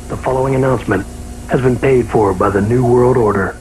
The following announcement has been paid for by the New World Order.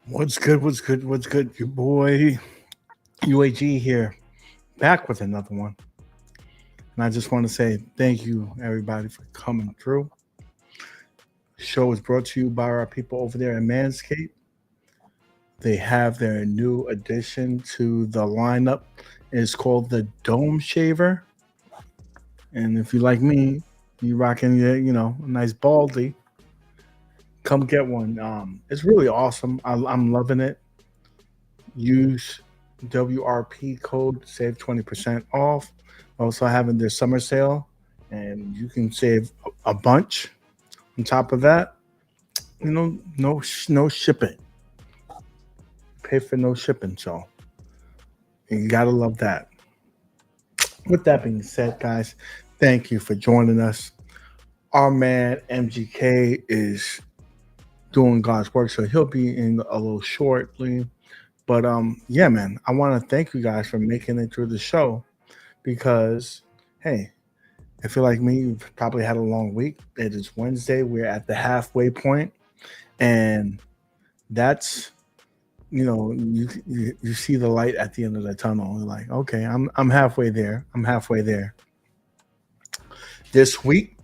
What's good? What's good? What's good? Your boy UAG here, back with another one. And I just want to say thank you, everybody, for coming through. The show is brought to you by our people over there at Manscaped. They have their new addition to the lineup. It's called the Dome Shaver. And if you like me, you rocking your, a nice baldy, come get one. It's really awesome. I'm loving it. Use WRP code, save 20% off. Also having their summer sale, and you can save a bunch. On top of that, no shipping. Pay for no shipping, so you gotta love that. With that being said, guys, thank you for joining us. Our man MGK is doing God's work, so he'll be in a little shortly. But yeah, man, I want to thank you guys for making it through the show, because hey, if you're like me, you've probably had a long week. It is Wednesday. We're at the halfway point, and that's you see the light at the end of the tunnel. You're like, okay, I'm halfway there. I'm halfway there. This week,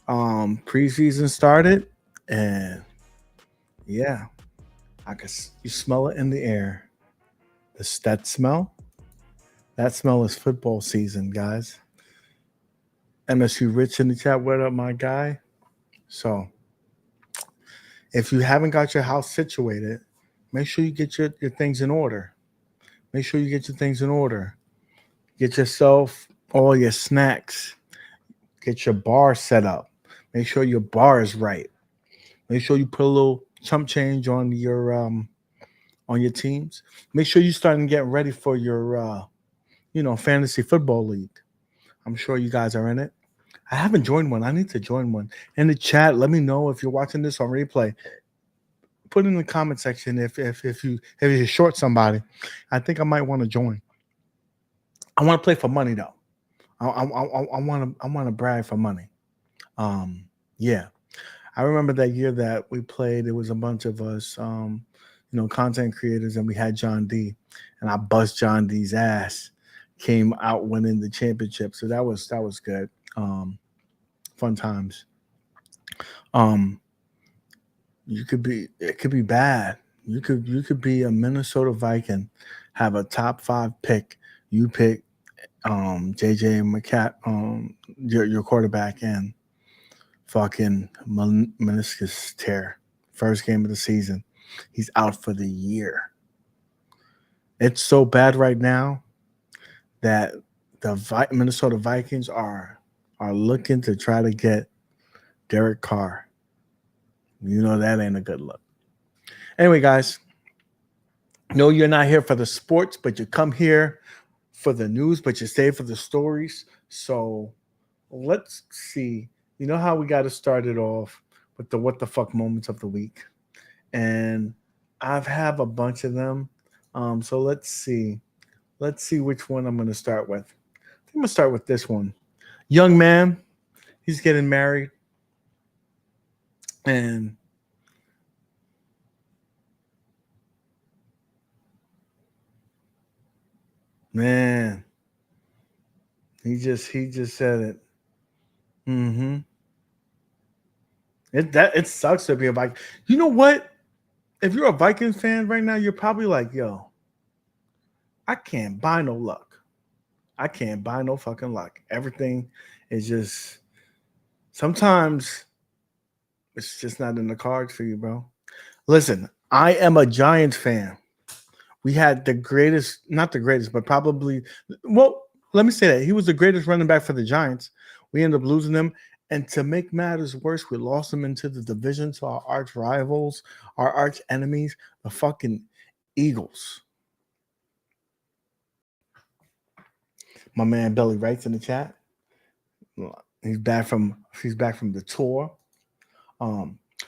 preseason started, and yeah, you smell it in the air. That smell? That smell is football season, guys. MSU Rich in the chat. What up, my guy? So, if you haven't got your house situated, make sure you get your things in order. Make sure you get your things in order. Get yourself all your snacks. Get your bar set up. Make sure your bar is right. Make sure you put a little chump change on your teams. Make sure you're starting to get ready for your fantasy football league. I'm sure you guys are in it. I haven't joined one. I need to join one. In the chat, let me know if you're watching this on replay. Put in the comment section if you're short somebody. I think I might want to join. I want to play for money though. I want to brag for money. Yeah. I remember that year that we played. It was a bunch of us, content creators, and we had John D. And I bust John D's ass. Came out winning the championship, so that was good. Fun times. It could be bad. You could be a Minnesota Viking, have a top 5 pick. You pick JJ McCat, your quarterback, and fucking meniscus tear. First game of the season. He's out for the year. It's so bad right now that the Minnesota Vikings are looking to try to get Derek Carr. You know that ain't a good look. Anyway, guys, no, you're not here for the sports, but you come here for the news, but you stay for the stories. So let's see. You know how we got to start it off with the what the fuck moments of the week, and I've have a bunch of them. So let's see which one I'm going to start with. I think I'm going to start with this one. Young man, he's getting married, and man, he just said it. Mm-hmm. It sucks to be a Viking. You know what? If you're a Vikings fan right now, you're probably like, yo, I can't buy no luck. I can't buy no fucking luck. Everything is just sometimes it's just not in the cards for you, bro. Listen, I am a Giants fan. We had the greatest, not the greatest, but probably, well, let me say that. He was the greatest running back for the Giants. We ended up losing him. And to make matters worse, we lost him into the division to our arch rivals, our arch enemies, the fucking Eagles. My man Billy writes in the chat. He's back from the tour.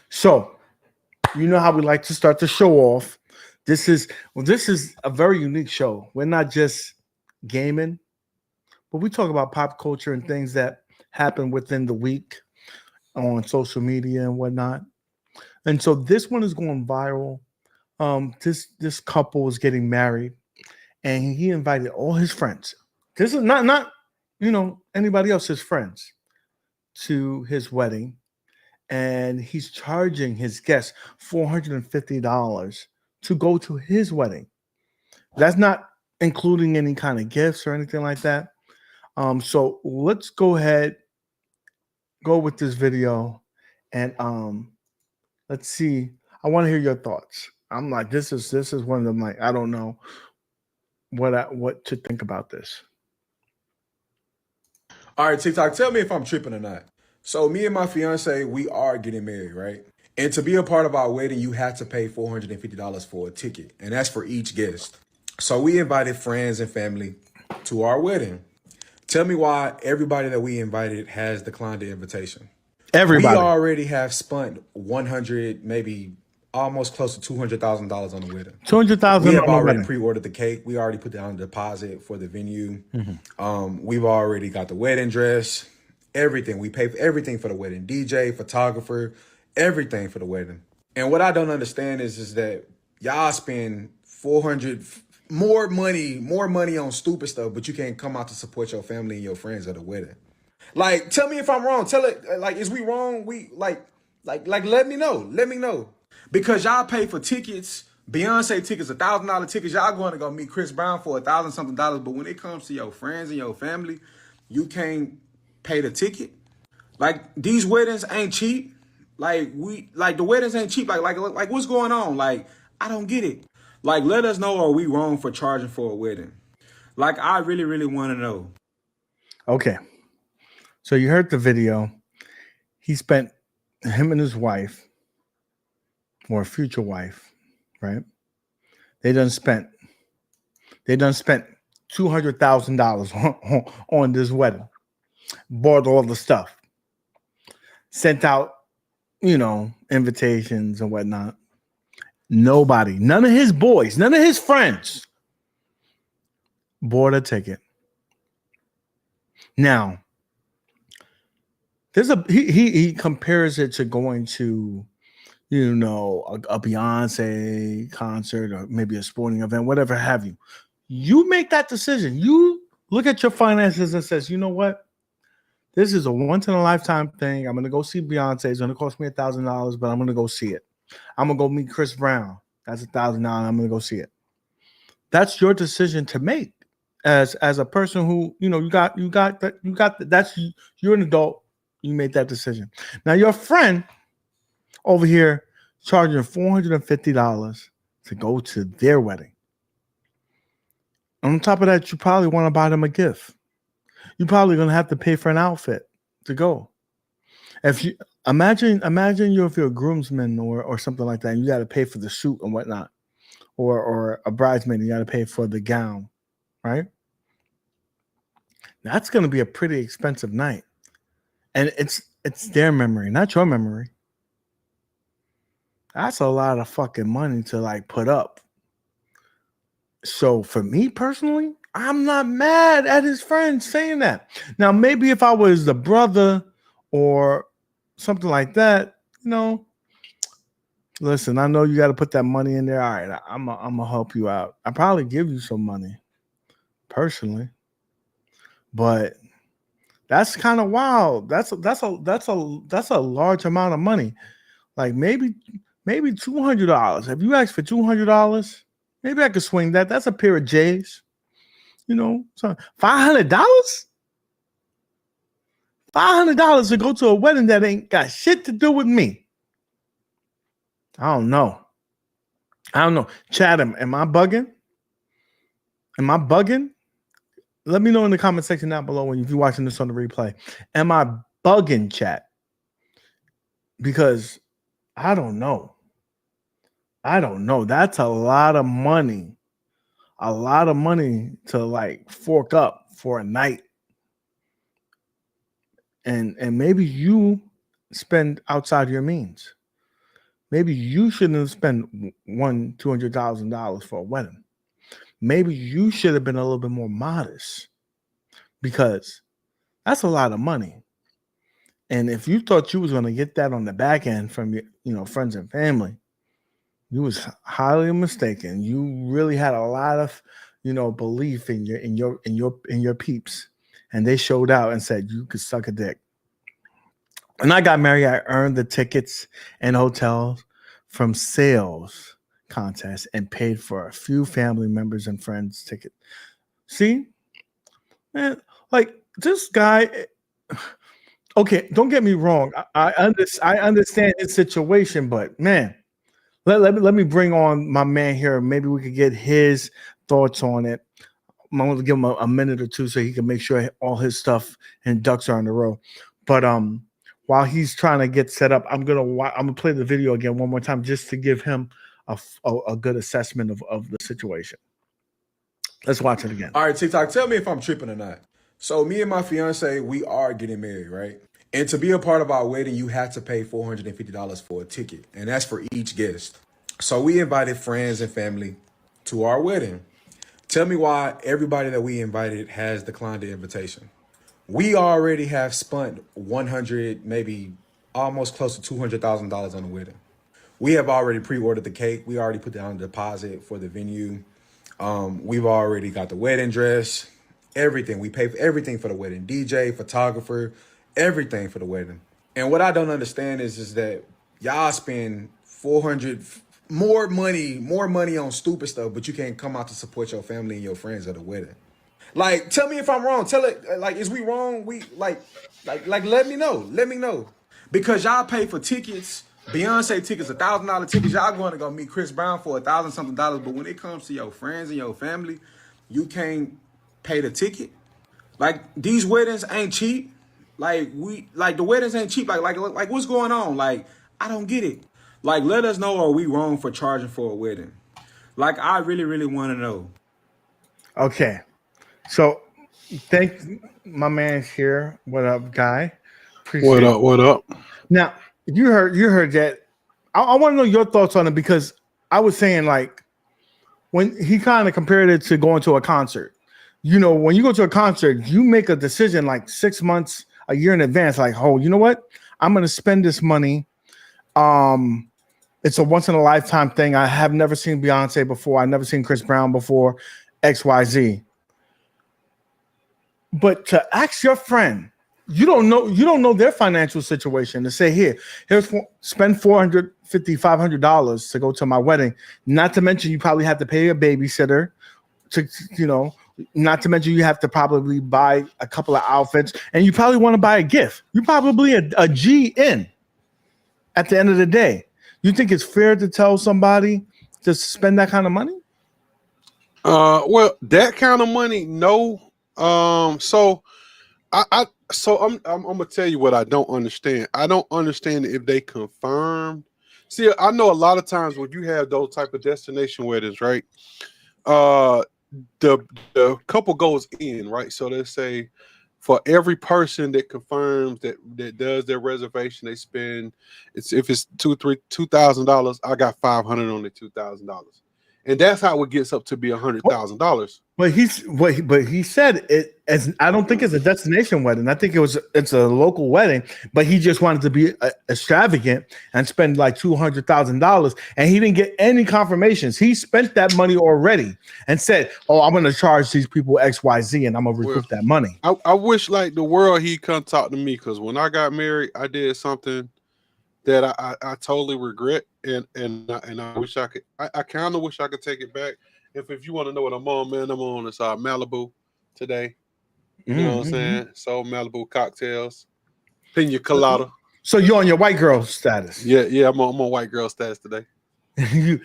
So you know how we like to start the show off. This is a very unique show. We're not just gaming, but we talk about pop culture and things that happen within the week on social media and whatnot. And so this one is going viral. This couple is getting married, and he invited all his friends. This is not anybody else's friends to his wedding, and he's charging his guests $450 to go to his wedding. That's not including any kind of gifts or anything like that. So let's go with this video, and let's see. I want to hear your thoughts. I'm like, this is one of them. Like, I don't know what to think about this. All right, TikTok, tell me if I'm tripping or not. So me and my fiance, we are getting married, right? And to be a part of our wedding, you have to pay $450 for a ticket, and that's for each guest. So we invited friends and family to our wedding. Tell me why everybody that we invited has declined the invitation. Everybody. We already have spent 100, maybe almost close to $200,000 on the wedding. $200,000. We have already pre-ordered the cake. We already put down a deposit for the venue. Mm-hmm. We've already got the wedding dress, everything. We pay for everything for the wedding. DJ, photographer, everything for the wedding. And what I don't understand is that y'all spend more money on stupid stuff, but you can't come out to support your family and your friends at a wedding. Like, tell me if I'm wrong. Tell it, like, is we wrong? We like, let me know. Let me know. Because y'all pay for tickets, Beyonce tickets, $1,000 tickets. Y'all going to go meet Chris Brown for $1,000 something. But when it comes to your friends and your family, you can't pay the ticket. Like, these weddings ain't cheap. The weddings ain't cheap. Like what's going on? Like, I don't get it. Like, let us know, are we wrong for charging for a wedding? Like, I really, really want to know. Okay. So you heard the video. Him and his wife, or future wife, right? They done spent $200,000 on this wedding. Bought all the stuff. Sent out, invitations and whatnot. Nobody, none of his boys, none of his friends bought a ticket. Now, there's he compares it to going to, a Beyonce concert or maybe a sporting event, whatever have you. You make that decision. You look at your finances and says, you know what? This is a once in a lifetime thing. I'm going to go see Beyonce. It's going to cost me $1,000, but I'm going to go see it. I'm going to go meet Chris Brown. That's $1,000. I'm going to go see it. That's your decision to make as a person who, you're an adult. You made that decision. Now your friend over here charging $450 to go to their wedding. On top of that, you probably want to buy them a gift. You're probably going to have to pay for an outfit to go. If you imagine if you're a groomsman or something like that, and you got to pay for the suit and whatnot, or a bridesmaid, you got to pay for the gown, right? That's going to be a pretty expensive night, and it's their memory, not your memory. That's a lot of fucking money to put up. So for me personally, I'm not mad at his friend saying that. Now, maybe if I was the brother or something like that, listen, I know you got to put that money in there. All right, I'm gonna help you out. I'll probably give you some money personally, but that's kind of wild. That's a large amount of money. Like maybe $200. If you ask for $200, maybe I could swing that. That's a pair of J's. So $500? $500 to go to a wedding that ain't got shit to do with me. I don't know. Chad, am I bugging? Let me know in the comment section down below if you're watching this on the replay. Am I bugging, chat? Because I don't know. That's a lot of money. A lot of money to fork up for a night. And maybe you spend outside your means. Maybe you shouldn't have spent $200,000 for a wedding. Maybe you should have been a little bit more modest, because that's a lot of money. And if you thought you was going to get that on the back end from your friends and family, you was highly mistaken. You really had a lot of belief in your peeps, and they showed out and said you could suck a dick. When I got married, I earned the tickets and hotels from sales contests and paid for a few family members and friends' tickets. See, man, this guy. Okay, don't get me wrong. I understand his situation, but man, let me bring on my man here. Maybe we could get his thoughts on it. I'm going to give him a minute or two so he can make sure all his stuff and ducks are in a row. But while he's trying to get set up, I'm gonna play the video again one more time just to give him a good assessment of the situation. Let's watch it again. All right, TikTok, tell me if I'm tripping or not. So me and my fiance, we are getting married, right? And to be a part of our wedding, you have to pay $450 for a ticket, and that's for each guest. So we invited friends and family to our wedding. Tell me why everybody that we invited has declined the invitation. We already have spent maybe almost close to $200,000 on the wedding. We have already pre-ordered the cake. We already put down a deposit for the venue. We've already got the wedding dress, everything. We pay for everything for the wedding. DJ, photographer, everything for the wedding. And what I don't understand is that y'all spend more money on stupid stuff, but you can't come out to support your family and your friends at the wedding. Tell me if I'm wrong. Is we wrong? Let me know. Because y'all pay for tickets, Beyonce tickets, $1,000 tickets. Y'all going to go meet Chris Brown for $1,000 something. But when it comes to your friends and your family, you can't pay the ticket. These weddings ain't cheap. The weddings ain't cheap. What's going on? I don't get it. Let us know, are we wrong for charging for a wedding? I really, really want to know. Okay. So, thank my man's here. What up, guy? Appreciate what up? Now, you heard that. I want to know your thoughts on it, because I was saying when he kind of compared it to going to a concert. when you go to a concert, you make a decision like 6 months, a year in advance. Like, oh, you know what? I'm going to spend this money. It's a once in a lifetime thing. I have never seen Beyonce before. I've never seen Chris Brown before. XYZ. But to ask your friend, you don't know their financial situation, to say, here's spend $450, $500 to go to my wedding. Not to mention you probably have to pay a babysitter, not to mention you have to probably buy a couple of outfits, and you probably want to buy a gift. You're probably a G in at the end of the day. You think it's fair to tell somebody to spend that kind of money? Well, that kind of money, no. So I'm gonna tell you what I don't understand. I don't understand if they confirmed. See, I know a lot of times when you have those type of destination weddings, right? The couple goes in, right? So they say for every person that confirms that does their reservation, they spend if it's $2,000, I got $500 on the $2,000, and that's how it gets up to be $100,000. But he said it as, I don't think it's a destination wedding. I think it's a local wedding, but he just wanted to be extravagant and spend like $200,000, and he didn't get any confirmations. He spent that money already and said, "Oh, I'm going to charge these people XYZ, and I'm going to recoup that money." I wish like the world he come talk to me, because when I got married, I did something that I totally regret, and I wish I could. I kind of wish I could take it back. If you want to know what I'm on, man, I'm on this Malibu today. You know what I'm saying? So Malibu cocktails, pina colada. So you're on your white girl status? Yeah, I'm on white girl status today. It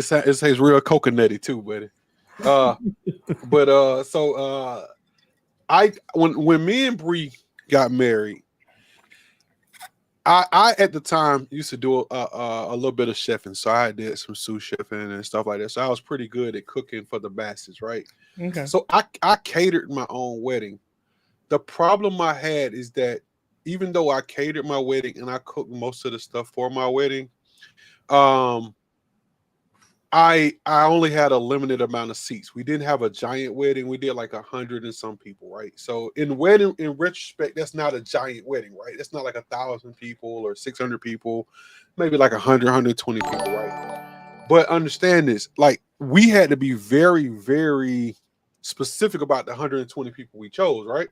says real coconutty too, buddy. When me and Bree got married, I at the time used to do a little bit of chefing, so I did some sous chefing and stuff like that. So I was pretty good at cooking for the masses, right? Okay. So I catered my own wedding. The problem I had is that even though I catered my wedding and I cooked most of the stuff for my wedding, I only had a limited amount of seats. We didn't have a giant wedding. We did like 100 and some people, right? So in retrospect, that's not a giant wedding, right? That's not like 1,000 people or 600 people, maybe like 100, 120 people, right? But understand this, like we had to be very, very specific about the 120 people we chose, right?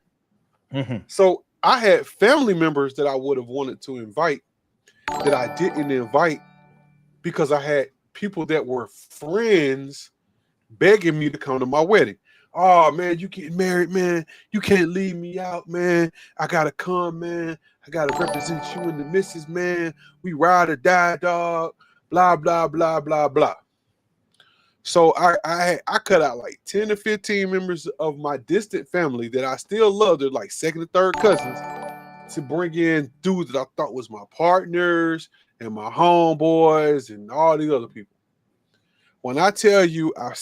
Mm-hmm. So I had family members that I would have wanted to invite that I didn't invite because I had people that were friends begging me to come to my wedding. Oh man, you getting married, man. You can't leave me out, man. I gotta come, man. I gotta represent you and the missus, man. We ride or die, dog. Blah, blah, blah, blah, blah. So I cut out like 10 to 15 members of my distant family that I still love. They're like second and third cousins, to bring in dudes that I thought was my partners and my homeboys and all these other people. When I tell you, I'm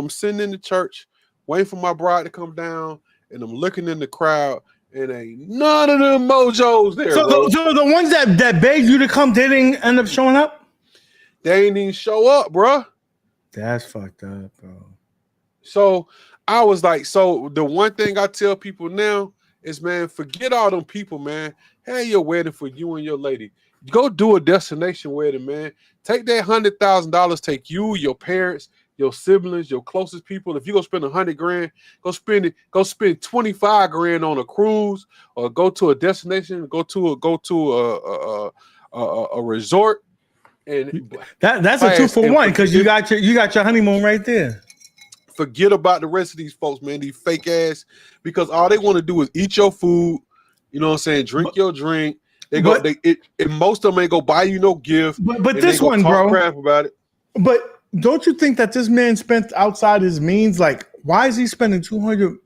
sitting in the church waiting for my bride to come down, and I'm looking in the crowd, and ain't none of them mojos there. So the ones that begged you to come, they didn't end up showing up? They ain't even show up, bro. That's fucked up, bro. So I was like, so the one thing I tell people now is, man, forget all them people, man. Have your wedding for you and your lady. Go do a destination wedding, man. Take that $100,000. Take you, your parents, your siblings, your closest people. If you're gonna spend $100,000, go spend it. Go spend $25,000 on a cruise, or go to a destination. Go to a resort. And that's a 2-for-1, because you got your honeymoon right there. Forget about the rest of these folks, man. These fake ass, because all they want to do is eat your food. You know what I'm saying? Drink your drink. Most of them ain't go buy you no gift. But this one, bro, crap about it. But don't you think that this man spent outside his means? Like, why is he spending $200,000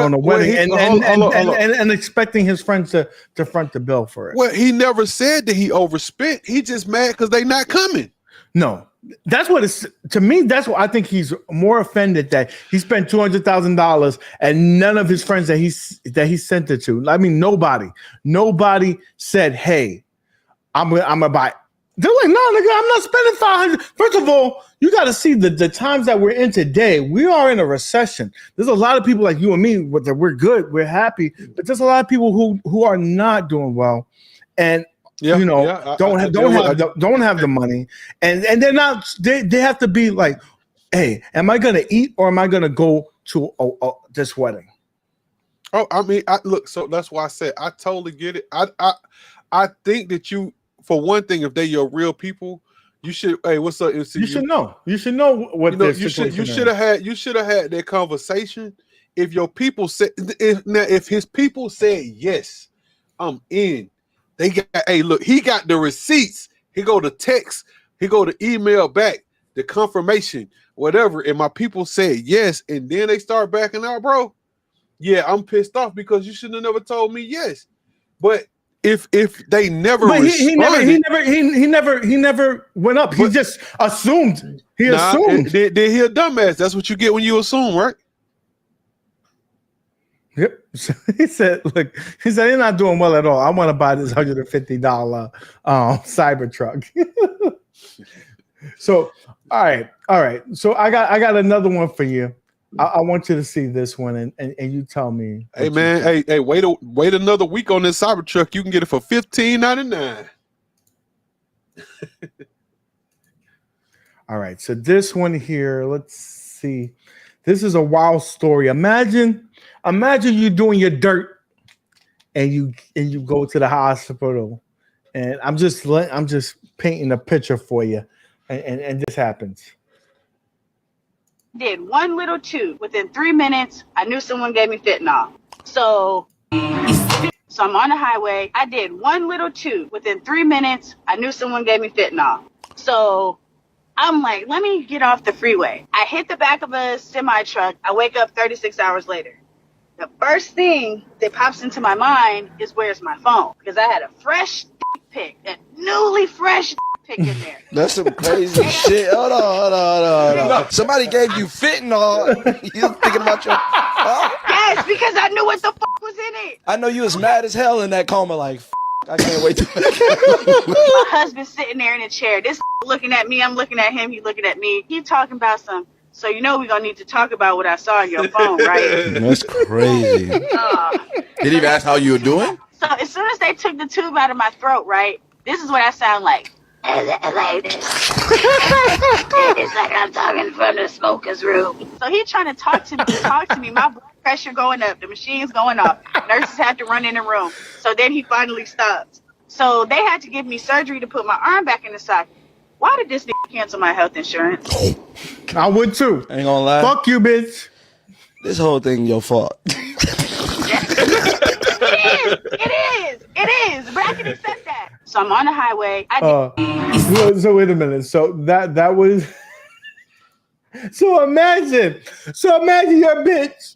on a wedding and expecting his friends to front the bill for it? Well, he never said that he overspent. He just mad because they not coming. No, that's what it's to me. That's what I think he's more offended that he spent $200,000 and none of his friends that he sent it to. I mean, nobody said, "Hey, I'm gonna buy." They're like, no, nigga, I'm not spending 500. First of all, you got to see the times that we're in today. We are in a recession. There's a lot of people like you and me. We're good, we're happy, but there's a lot of people who are not doing well, and don't have the money, and they're not. They have to be like, hey, am I gonna eat or am I gonna go to this wedding? Oh, I mean, look. So that's why I said I totally get it. I think that you. For one thing, if they're your real people, you should. Hey, what's up? You should know. You should know what you should have had. You should have had that conversation. If your people said, if his people said yes, I'm in. They got. Hey, look, he got the receipts. He go to text. He go to email back the confirmation, whatever. And my people said yes, and then they start backing out, bro. Yeah, I'm pissed off because you should have never told me yes. But if they never, but he never went up. He just assumed. He assumed. Then he a dumbass. That's what you get when you assume, right? Yep. So he said, "Look, you're not doing well at all. I want to buy this $150 Cybertruck." So, all right. So I got another one for you. I want you to see this one and you tell me. Hey man, hey, wait another week on this Cybertruck. You can get it for $15.99. All right, so this one here, let's see. This is a wild story. Imagine you doing your dirt and you go to the hospital, and I'm just painting a picture for you, and this happens. Did one little toot. Within 3 minutes, I knew someone gave me fentanyl. So I'm on the highway. I did one little toot. Within 3 minutes, I knew someone gave me fentanyl. So I'm like, let me get off the freeway. I hit the back of a semi truck. I wake up 36 hours later. The first thing that pops into my mind is, where's my phone? Because I had a fresh pic, a newly fresh pic in there. That's some crazy shit. Hold on. Somebody gave you fentanyl. You thinking about your... Yes, because I knew what the fuck was in it. I know you was mad as hell in that coma, like, I can't wait to... My husband's sitting there in a chair. This looking at me, I'm looking at him, he looking at me. He talking about some, so you know we're going to need to talk about what I saw on your phone, right? That's crazy. Did he even ask how you were doing? So as soon as they took the tube out of my throat, right, this is what I sound like. Like this. It's like I'm talking from the smoker's room. So he trying to talk to me. My blood pressure going up. The machine's going off. Nurses had to run in the room. So then he finally stopped. So they had to give me surgery to put my arm back in the socket. Why did this nigga cancel my health insurance? I would too. Ain't gonna lie. Fuck you, bitch. This whole thing your fault. It is. But I can accept that. So I'm on the highway. So wait a minute. So that was. So imagine your bitch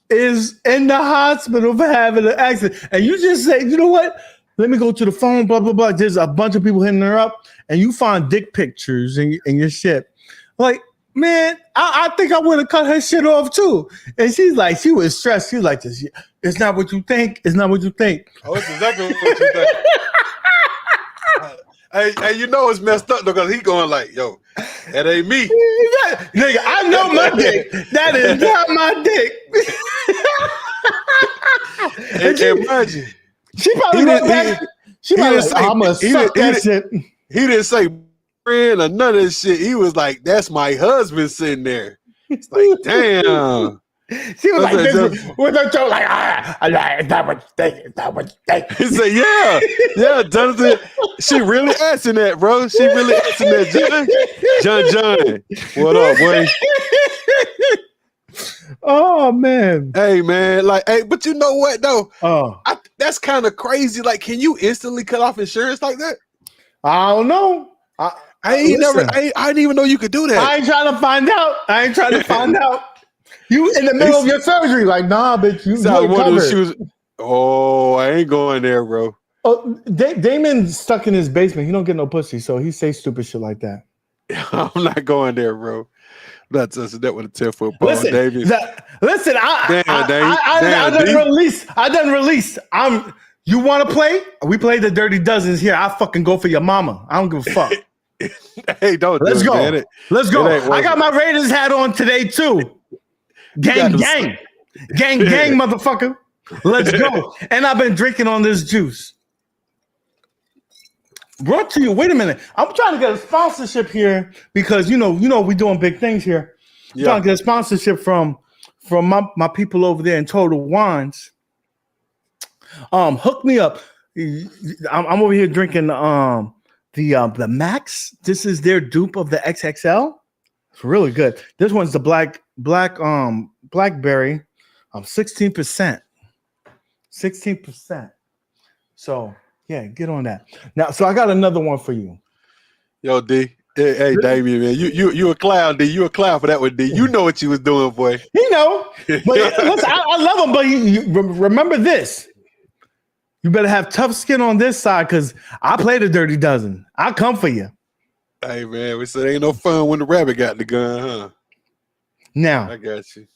is in the hospital for having an accident, and you just say, you know what? Let me go to the phone. Blah blah blah. There's a bunch of people hitting her up, and you find dick pictures in your shit. Like, man, I think I would have cut her shit off too. And she was stressed. She's like, this. It's not what you think. It's not what you think. Oh, it's exactly what you think. Hey, you know it's messed up because he going like, yo, that ain't me. Nigga, I know my dick. That is not my dick. And imagine. She probably went back. She probably like, I'm going to suck that shit. He didn't say friend or none of this shit. He was like, that's my husband sitting there. It's like, damn. She was like this with her toe, like, it's not what you think. It's not what you think. He said, yeah, Jonathan. She really asking that, bro. She really asking that, John. What up, boy? Oh man. Hey, man. Like, hey, but you know what though? That's kind of crazy. Like, can you instantly cut off insurance like that? I don't know. I didn't even know you could do that. I ain't trying to find out. You in the middle of your surgery, like, nah, bitch, you covered. Oh, I ain't going there, bro. Oh, Damon's stuck in his basement. He don't get no pussy, so he say stupid shit like that. I'm not going there, bro. That's that with a 10-foot ball, David. Listen, I done released. You want to play? We play the Dirty Dozens here. I fucking go for your mama. I don't give a fuck. Hey, don't Let's do go. it, man. Let's go. I got my Raiders hat on today too. Gang, gang, motherfucker. Let's go. And I've been drinking on this juice. Brought to you. Wait a minute. I'm trying to get a sponsorship here because you know we're doing big things here. I'm trying to get a sponsorship from my people over there in Total Wines. Hook me up. I'm over here drinking the Max. This is their dupe of the XXL. It's really good. This one's the blackberry. 16%. 16%. So yeah, get on that. Now, so I got another one for you. Yo, D. Hey, Damien, man. You a clown, D. You a clown for that one, D. You know what you was doing, boy. You know. But listen, I love him, but you remember this. You better have tough skin on this side because I play the Dirty Dozen. I'll come for you. Hey, man, we said ain't no fun when the rabbit got the gun, huh? Now, I got you.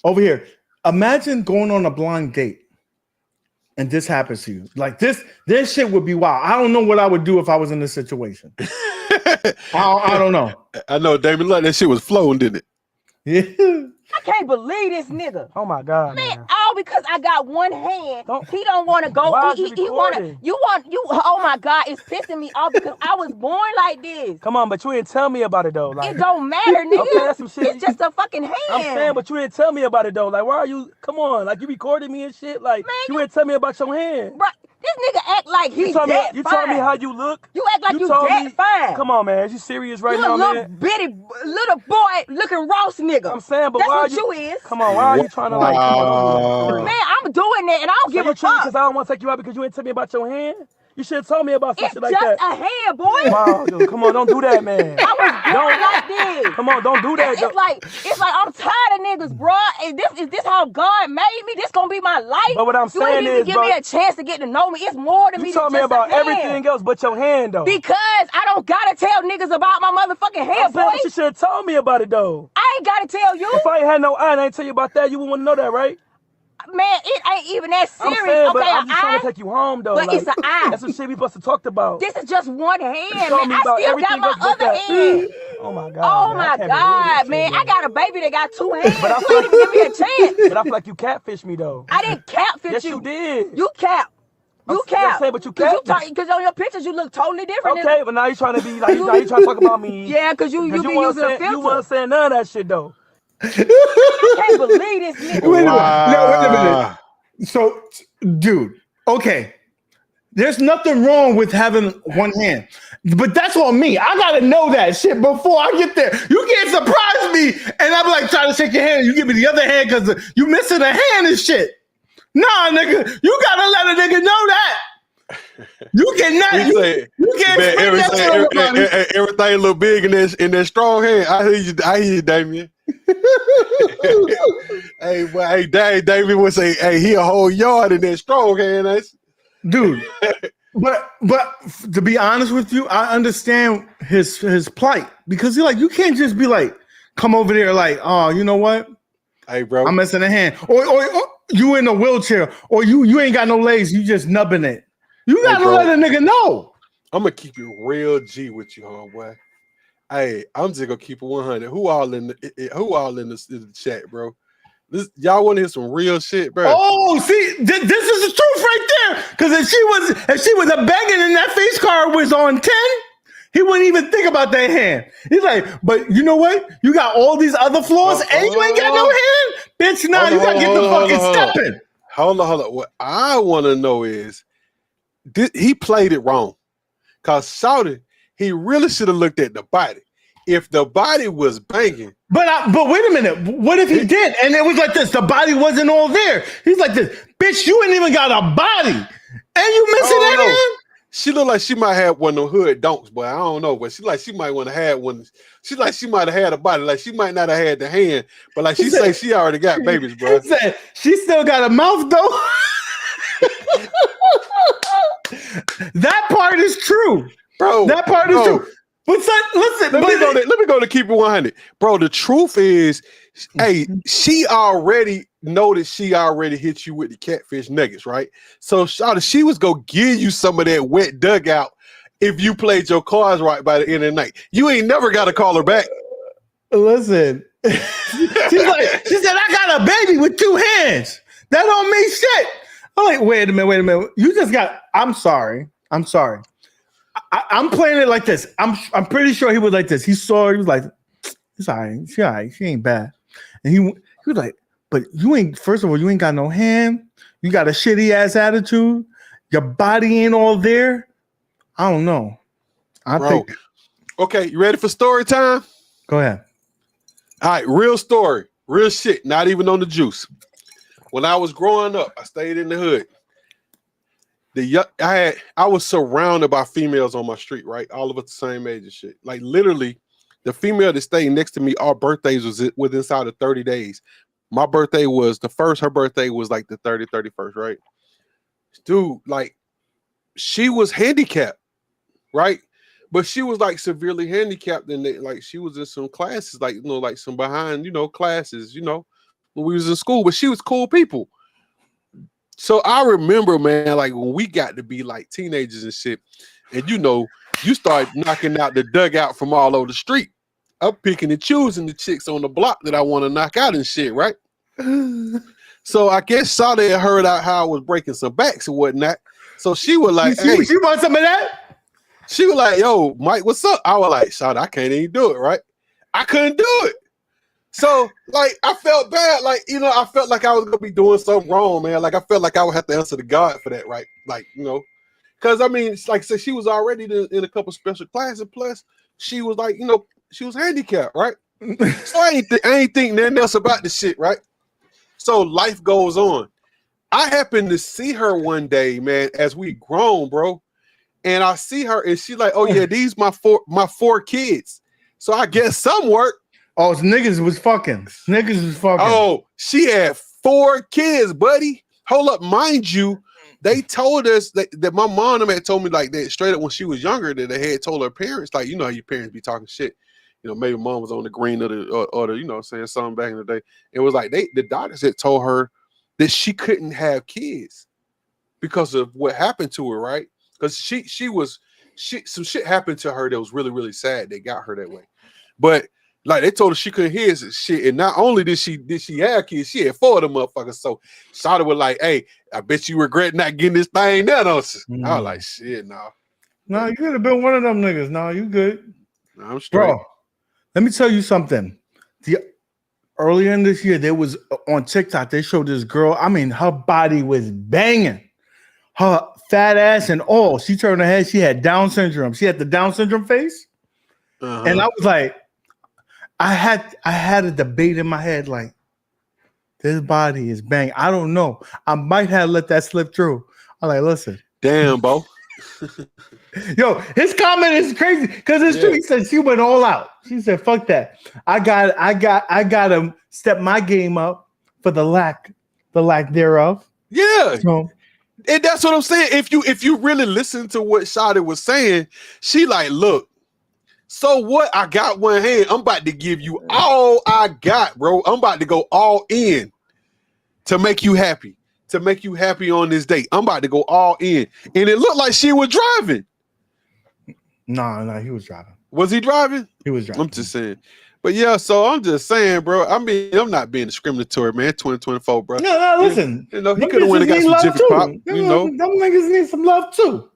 Over here, imagine going on a blind date and this happens to you. Like this shit would be wild. I don't know what I would do if I was in this situation. I don't know. I know, Damien, look, that shit was flowing, didn't it? Yeah. I can't believe this nigga. Oh my God, man. All because I got one hand. He don't want to go. He want to. You. Oh my God, it's pissing me off because I was born like this. Come on, but you didn't tell me about it though. Like, it don't matter, nigga. Okay, that's some shit. It's just a fucking hand. I'm saying, but you didn't tell me about it though. Like, why are you? Come on, like you recorded me and shit. Like, man, you didn't tell me about your hand. Bro, this nigga act like he's told me how you look. You act like you dead fine. Come on, man. Is you serious right now, man? You a little boy looking Ross nigga. I'm saying, but that's why what you is. Come on, why are you trying to like? Man, I'm doing that and I don't give a fuck. Because I don't want to take you out because you didn't tell me about your hand. You should have told me about some shit like that. It's just a hand, boy. Wow, dude, come on, don't do that, man. I was born like this. Come on, don't do that. It's like I'm tired of niggas, bro. Is this how God made me? This gonna be my life? But what I'm saying is, give me a chance to get to know me. It's more than me. You told me about everything else but your hand, though. Because I don't gotta tell niggas about my motherfucking hand, boy. But you should have told me about it, though. I ain't gotta tell you. If I ain't had no eye and I ain't tell you about that, you wouldn't want to know that, right? Man, it ain't even that serious. I'm saying, okay, but I'm just trying to take you home, though. But like, it's an eye. That's what shit we supposed to talk about. This is just one hand, man. I still got my other hand. Oh my God. Oh my God, man. I got a baby that got two hands. But you didn't even give me a chance. But I feel like you catfished me, though. I didn't catfish you. Yes, you did. You cap. You cap. But you cap. Because on your pictures you look totally different. Okay, but now you trying to be like, now you trying to talk about me. Yeah, because you be using a filter. You wasn't saying none of that shit, though. I can't believe this nigga. Wait a minute. So, dude, okay. There's nothing wrong with having one hand, but that's on me. I gotta know that shit before I get there. You can't surprise me, and I'm like trying to shake your hand. And you give me the other hand because you missing a hand and shit. Nah, nigga, you gotta let a nigga know that. You cannot. You can't. Everything a little big in that strong hand. I hear you, Damien. Hey, boy, hey, Damien would say, hey, he a whole yard in that strong hand, dude. But to be honest with you, I understand his plight because you're like, you can't just be like, come over there like, oh, you know what? Hey, bro, I'm missing a hand, or you in a wheelchair, or you ain't got no legs, you just nubbing it. You gotta let a nigga know. I'm gonna keep it real G with you, homeboy. Hey, I'm just gonna keep it 100. Who all in the chat, bro? Y'all want to hear some real shit, bro? Oh, see, this is the truth right there. Because if she was a begging and that face card was on 10, he wouldn't even think about that hand. He's like, but you know what? You got all these other flaws and you ain't got no hand, bitch. Now you gotta get the fucking stepping. Hold on. What I want to know is, he played it wrong. Cause Shouty, he really should have looked at the body. If the body was banging. But wait a minute. What if he did? And it was like this. The body wasn't all there. He's like this. Bitch, you ain't even got a body. And you missing that hand? She looked like she might have one of them hood donks, but I don't know. But she might want to have one. She might have had a body. Like she might not have had the hand. But like she say she already got babies, bro. He said she still got a mouth though. That part is true. Bro. That part is true. But son, listen, let me go to keep it 100, bro. The truth is, hey, she already noticed. She already hit you with the catfish nuggets, right? So she was gonna give you some of that wet dugout if you played your cards right by the end of the night. You ain't never got to call her back. Listen, she said, I got a baby with 2 hands. That don't mean shit. I'm like, wait a minute. You just got. I'm sorry. I'm playing it like this. I'm pretty sure he was like this. He was like, it's all right. She all right. She ain't bad. And he was like, but you ain't. First of all, you ain't got no hand. You got a shitty ass attitude. Your body ain't all there. I don't know. I think. Okay, you ready for story time? Go ahead. All right, real story, real shit. Not even on the juice. When I was growing up, I stayed in the hood. I was surrounded by females on my street, right? All of us the same age and shit. Like literally, the female that stayed next to me, our birthdays was within inside of 30 days. My birthday was the first, her birthday was like the 31st, right? Dude, like she was handicapped, right? But she was like severely handicapped, and like she was in some classes, like like some behind, classes, when we was in school. But she was cool people. So I remember, man, like when we got to be like teenagers and shit, and you start knocking out the dugout from all over the street. I'm picking and choosing the chicks on the block that I want to knock out and shit, right? So I guess Shawty had heard out how I was breaking some backs and whatnot. So she was like, "Hey, you want some of that?" She was like, "Yo, Mike, what's up?" I was like, "Shawty, I can't even do it, right? I couldn't do it." So, like, I felt bad. Like, I felt like I was going to be doing something wrong, man. Like, I felt like I would have to answer to God for that, right? Like, because, I mean, like I said, she was already in a couple special classes. Plus, she was like, she was handicapped, right? So, I ain't think nothing else about this shit, right? So, life goes on. I happened to see her one day, man, as we grown, bro. And I see her, and she like, "Oh, yeah, these my four kids." So, I guess some work. Oh, niggas was fucking. Oh, she had 4 kids, buddy. Hold up. Mind you, they told us that my mom had told me like that straight up when she was younger, that they had told her parents, like, how your parents be talking shit. Maybe mom was on the green or the saying something back in the day. It was like the doctors had told her that she couldn't have kids because of what happened to her, right? Because some shit happened to her that was really, really sad. They got her that way. But like they told her she couldn't hear shit, and not only did she have kids, she had 4 of them motherfuckers. So Shawty was like, "Hey, I bet you regret not getting this thing done." I was like, "Shit, no." No, you could have been one of them niggas. No, you good. No, I'm straight. Bro, let me tell you something. Earlier in this year, there was on TikTok, they showed this girl. I mean, her body was banging. Her fat ass and all. She turned her head. She had Down syndrome. She had the Down syndrome face. And I was like, I had a debate in my head, like, this body is bang. I don't know. I might have let that slip through. I'm like, listen. Damn, Bo. Yo, his comment is crazy because it's true. He said she went all out. She said, fuck that. I got to step my game up for the lack thereof. Yeah. So, and that's what I'm saying. If you really listen to what Shawty was saying, she like, look, so what? I got one hand. I'm about to give you all I got, bro. I'm about to go all in to make you happy. To make you happy on this date. I'm about to go all in. And it looked like she was driving. No, he was driving. Was he driving? He was driving. I'm just saying. But yeah, so I'm just saying, bro. I mean, I'm not being discriminatory, man. 2024, bro. No, listen. He could have went and got some Jiffy Pop. Them niggas need some love too.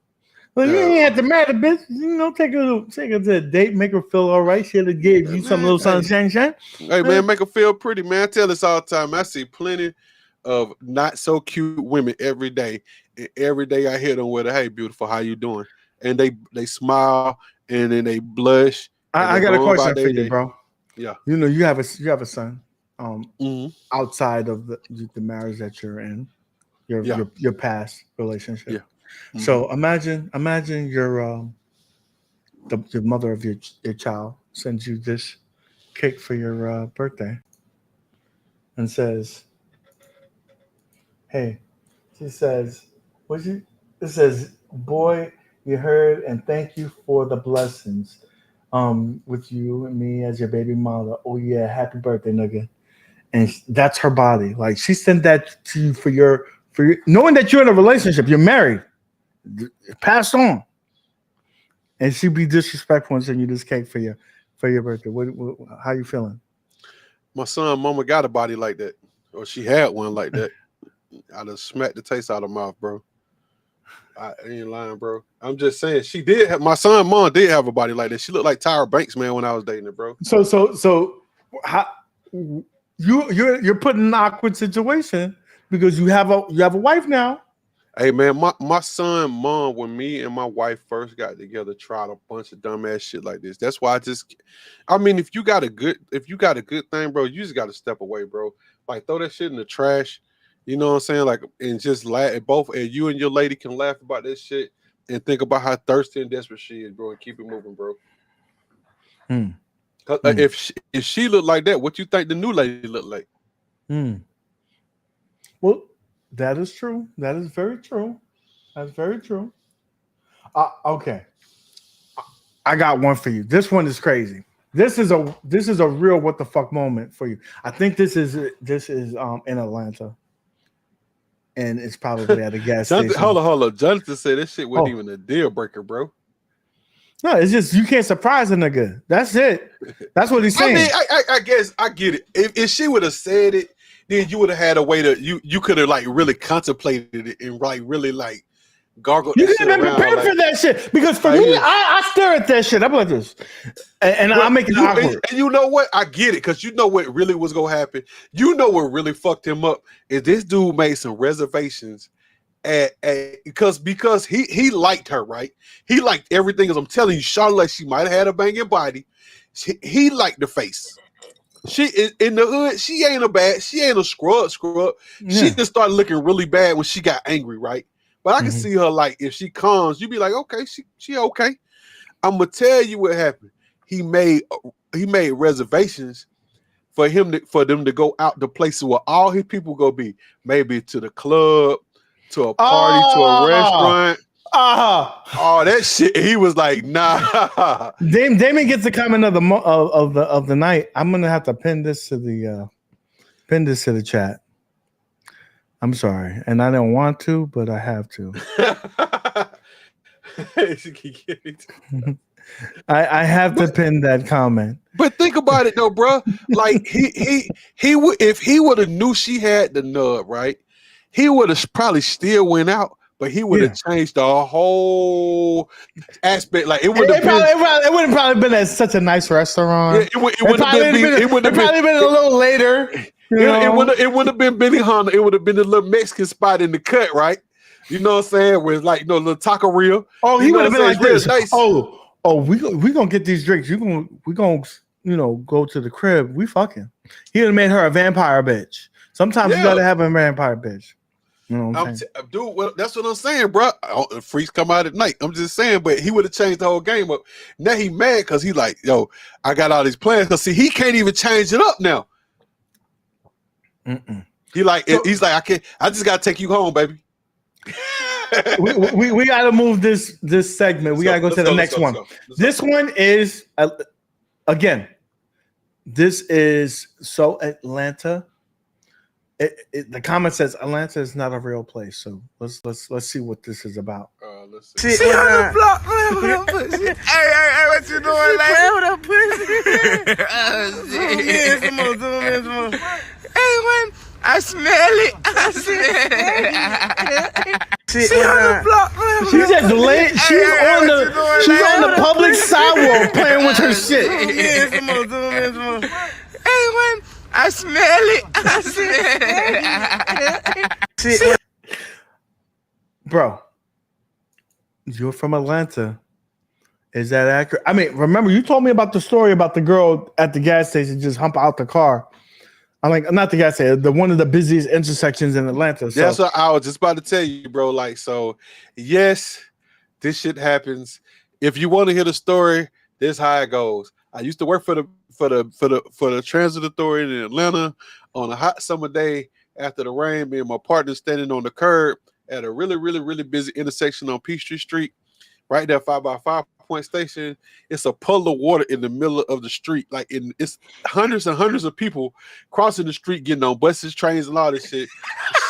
Well, you ain't have to marry the bitch. Take her to a date, make her feel all right. She'll give you some little sunshine. Hey, man, make her feel pretty, man. I tell this all the time. I see plenty of not so cute women every day. And every day I hear them with a, "Hey, beautiful, how you doing?" And they smile and then they blush. I got a question for you, bro. Yeah. You have a son. Outside of the marriage that you're in, your past relationship. Yeah. Mm-hmm. So imagine your the mother of your child sends you this cake for your birthday and says, "Hey," she says, it says, "Boy, you heard, and thank you for the blessings. with you and me as your baby mother. Oh yeah, happy birthday, nigga. And that's her body. Like she sent that to you for your knowing that you're in a relationship, you're married, passed on, and she be disrespectful and send you this cake for your birthday. How you feeling? My son, mama got a body like that, or she had one like that. I just smacked the taste out of her mouth, bro. I ain't lying, bro. I'm just saying she did have my son, mom did have a body like that. She looked like Tyra Banks, man, when I was dating her, bro. So how you're put in an awkward situation because you have a wife now. Hey man, my son, mom, when me and my wife first got together, tried a bunch of dumbass shit like this. That's why I mean, if you got a good thing, bro, you just got to step away, bro. Like throw that shit in the trash. You know what I'm saying? Like, and just laugh at both, and you and your lady can laugh about this shit and think about how thirsty and desperate she is, bro, and keep it moving, bro. If she looked like that, what you think the new lady looked like? Well, that is true. That is very true. That's very true. Okay, I got one for you. This one is crazy. This is a real what the fuck moment for you. I think this is in Atlanta. And it's probably at a gas station. Hold on. Jonathan said this shit wasn't even a deal breaker, bro. No, it's just you can't surprise a nigga. That's it. That's what he's saying. I mean, I guess I get it. If she would have said it, then you would have had a way to you could have like really contemplated it and like really like gargled. You could have been prepared for that shit because for me, I stare at that shit. I'm like this, and I make it awkward. And you know what? I get it because you know what really was gonna happen. You know what really fucked him up is this dude made some reservations because he liked her, right? He liked everything. As I'm telling you, Charlotte, like she might have had a banging body. He liked the face. She in the hood. She ain't a scrub. Yeah. She just started looking really bad when she got angry, right? But I can see her like if she comes, you be like, okay, she okay. I'm gonna tell you what happened. He made reservations for them to go out to places where all his people go be, maybe to the club, to a party, to a restaurant. Oh, that shit. He was like, nah. Damon gets the comment of the night. I'm gonna have to pin this to the chat. I'm sorry, and I don't want to, but I have to. I have to pin that comment. But think about it though, bro. Like he would if he would have knew she had the nub, right? He would have probably still went out, but he would have changed the whole aspect. Like it would have probably been at such a nice restaurant. Yeah, it would have probably been a little later. It would have been Benny Hunter. It would have been the little Mexican spot in the cut, right? You know what I'm saying? With like little taco real. Oh, he would have been like this. Nice. We gonna get these drinks. We gonna go to the crib. We fucking. He would have made her a vampire bitch. Sometimes you gotta have a vampire bitch. You know what I'm saying? Dude, well, that's what I'm saying, bro. Freaks come out at night. I'm just saying, but he would have changed the whole game up. Now he mad because he like, yo, I got all these plans. Because see, he can't even change it up now. He's like, I just gotta take you home, baby. we gotta move this segment. We gotta go to the next one. This one is again. This is so Atlanta. The comment says Atlanta is not a real place. So let's see what this is about. Let's see. She on the block playing with her pussy. Hey, what you doing, like? Playing with her pussy. Oh, shit. Zoom in some more. Hey, when I smell it. She on the block playing with her pussy. She's just laying. She's on the public sidewalk playing with her shit. Zoom in some more. Hey, when I smell it. Bro, you're from Atlanta. Is that accurate? I mean, remember you told me about the story about the girl at the gas station just hump out the car. I'm like, not the gas station, one of the busiest intersections in Atlanta. So. That's what I was just about to tell you, bro. Like, so yes, this shit happens. If you want to hear the story, this is how it goes. I used to work for the transit authority in Atlanta on a hot summer day after the rain. Me and my partner standing on the curb at a really, really, really busy intersection on Peachtree Street, right there 5x5 Point Station. It's a puddle of water in the middle of the street. Like it's hundreds and hundreds of people crossing the street, getting on buses, trains, and all this shit.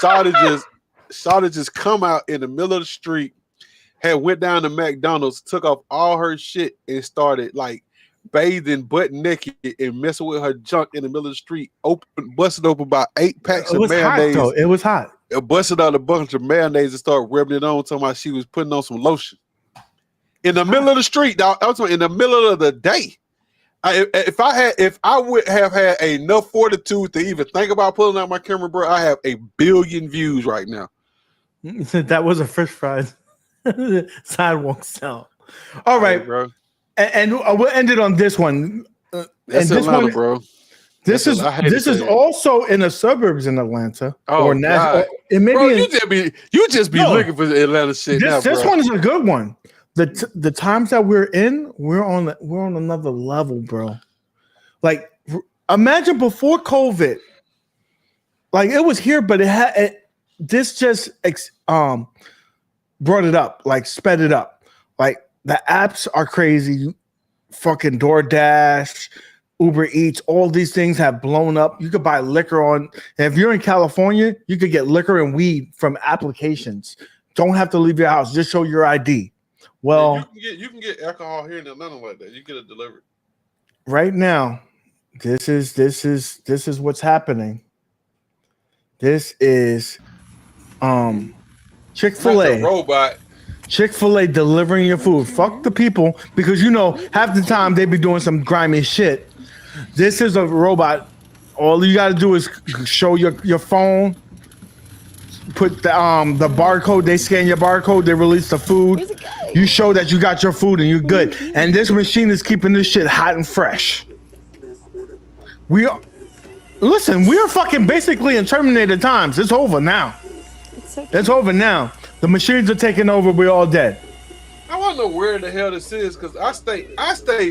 Shawty just come out in the middle of the street, had went down to McDonald's, took off all her shit, and started like bathing butt naked and messing with her junk in the middle of the street. Busted open about 8 packs of mayonnaise. Hot, though. It was hot. It busted out a bunch of mayonnaise and started rubbing it on, talking about she was putting on some lotion in the middle of the street. Dog, I was talking in the middle of the day. If I would have had enough fortitude to even think about pulling out my camera, bro, I have 1 billion views right now. That was a French fries sidewalk sell. All right, bro. And we'll end it on this one. That's and this Atlanta, one, bro. This is also in the suburbs in Atlanta. Oh, God. Bro, you just be looking for Atlanta shit. This one is a good one. The times that we're in, we're on another level, bro. Like, imagine before COVID, like it was here, but this just brought it up, like sped it up. Like the apps are crazy. Fucking DoorDash, Uber Eats, all these things have blown up. You could buy liquor and if you're in California, you could get liquor and weed from applications. Don't have to leave your house. Just show your ID. Well, you can get alcohol here in Atlanta like that. You get it delivered. Right now, this is what's happening. This is Chick-fil-A. Robot. Chick-fil-A delivering your food. Fuck the people, because half the time they be doing some grimy shit. This is a robot. All you gotta do is show your phone, put the barcode, they scan your barcode, they release the food. You show that you got your food and you're good. And this machine is keeping this shit hot and fresh. We are fucking basically in Terminator times. It's over now. It's over now. The machines are taking over. We're all dead. I want to know where the hell this is, because I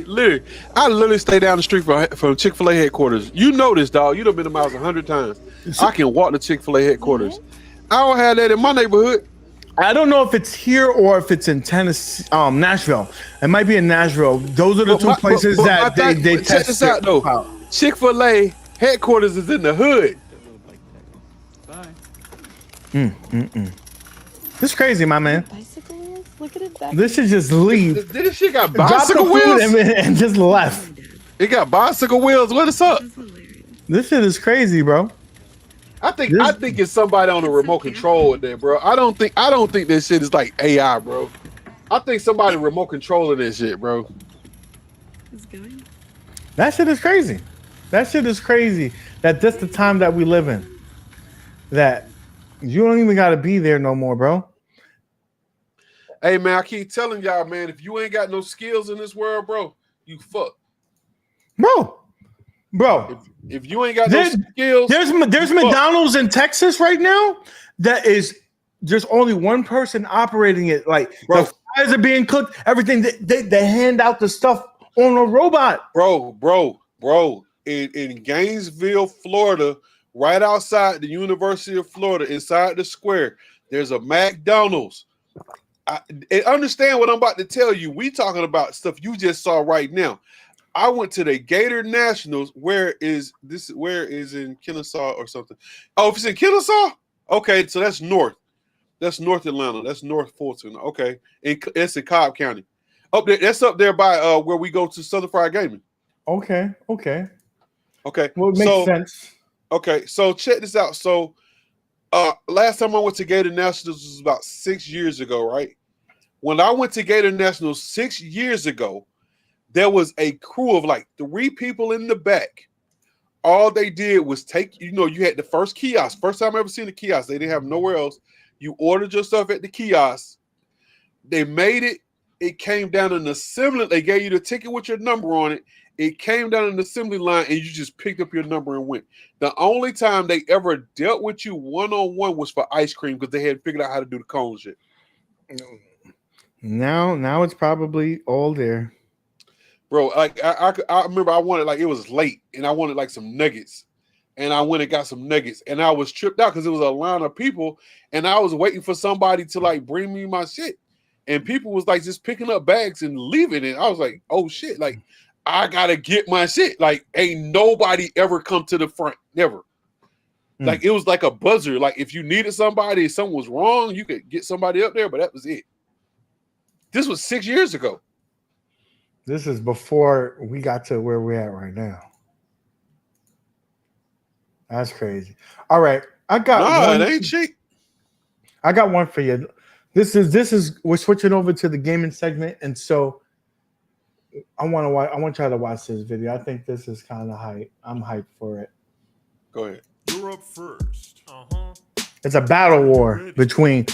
literally stay down the street from Chick-fil-A headquarters. You know this, dog. You done been to miles 100 times. I can walk to Chick-fil-A headquarters. I don't have that in my neighborhood. I don't know if it's here or if it's in Tennessee, Nashville. It might be in Nashville. Those are the two places that they test. Check this out, though. Chick-fil-A headquarters is in the hood. This is crazy, my man. Bicycle wheels? Look at it back. This should just leave. This shit got bicycle wheels and just left. It got bicycle wheels. What is up? This shit is crazy, bro. I think it's somebody on the remote control there, bro. I don't think this shit is like AI, bro. I think somebody remote controlling this shit, bro. That shit is crazy. That shit is crazy. That this the time that we live in. That you don't even gotta be there no more, bro. Hey man, I keep telling y'all, man, if you ain't got no skills in this world, bro, you fuck. Bro. If you ain't got no skills, there's McDonald's in Texas right now there's only one person operating it. Like, bro, the fries are being cooked, everything. They hand out the stuff on a robot. Bro. In Gainesville, Florida, right outside the University of Florida, inside the square, there's a McDonald's. And understand what I'm about to tell you. We talking about stuff you just saw right now. I went to the Gator Nationals. Where is in Kennesaw or something? Oh, if it's in Kennesaw, okay, so that's north. That's North Atlanta. That's North Fulton. Okay, it's in Cobb County. Up there, that's up there by where we go to Southern Fried Gaming. Okay. Well, it makes sense. Okay, so check this out. So, last time I went to Gator Nationals was about 6 years ago, right? When I went to Gator Nationals 6 years ago, there was a crew of like 3 people in the back. All they did was take, you had the first kiosk. First time I ever seen a kiosk. They didn't have nowhere else. You ordered your stuff at the kiosk. They made it. It came down an assembly. They gave you the ticket with your number on it. It came down an assembly line, and you just picked up your number and went. The only time they ever dealt with you one-on-one was for ice cream, because they hadn't figured out how to do the cone shit. Now it's probably all there. Bro, like I remember I wanted, like, it was late, and I wanted like some nuggets. And I went and got some nuggets, and I was tripped out because it was a line of people, and I was waiting for somebody to like bring me my shit. and people was like just picking up bags and leaving it. I was like, oh shit, like I gotta get my shit. Like, ain't nobody ever come to the front, never. Like it was like a buzzer. Like if you needed somebody, if something was wrong, you could get somebody up there, but that was it. This was 6 years ago. This is before we got to where we're at right now. That's crazy. All right, I got one. It ain't cheap. I got one for you. This is we're switching over to the gaming segment, and so I want y'all to watch this video. I think this is kind of hype. I'm hyped for it. Go ahead. You're up first. It's a battle war between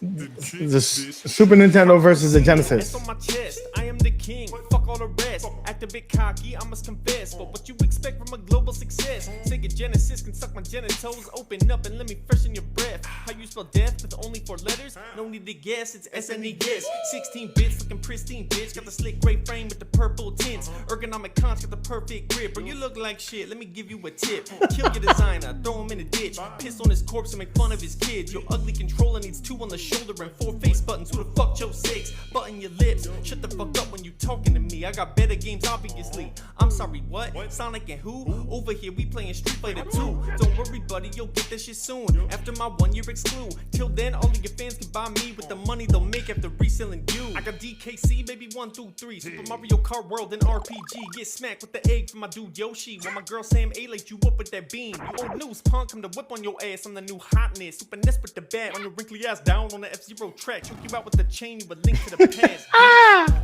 the Super Nintendo versus the Genesis. On my chest, I am the king. Fuck all the rest. Act a bit cocky, I must confess. But what you expect from a global success? Sega Genesis can suck my genitals. Open up and let me freshen your breath. How you spell death with only 4 letters? No need to guess, it's SNES. 16 bits looking pristine, bitch. Got the slick gray frame with the purple tints. Ergonomic conch got the perfect grip. Or you look like shit, let me give you a tip. Kill your designer, throw him in a ditch. Piss on his corpse and make fun of his kids. Your ugly controller needs 2 on the shoulder and 4 face buttons. Who the fuck chose 6? Button your lips. Shut the fuck up when you talking to me. I got better games, obviously. I'm sorry, what? Sonic and who? Over here we playing Street Fighter 2. Don't worry, buddy, you'll get that shit soon. After my 1-year exclude. Till then, all of your fans can buy me with the money they'll make after reselling you. I got DKC, baby, 1 through 3. Super Mario Kart World and RPG. Get smacked with the egg from my dude Yoshi. While my girl Sam A laid you up with that beam. You old news punk, come to whip on your ass. I'm the new hotness. Super Nest with the bat on your wrinkly ass down on the F-Zero track. Choke you out with the chain, you would link to the past.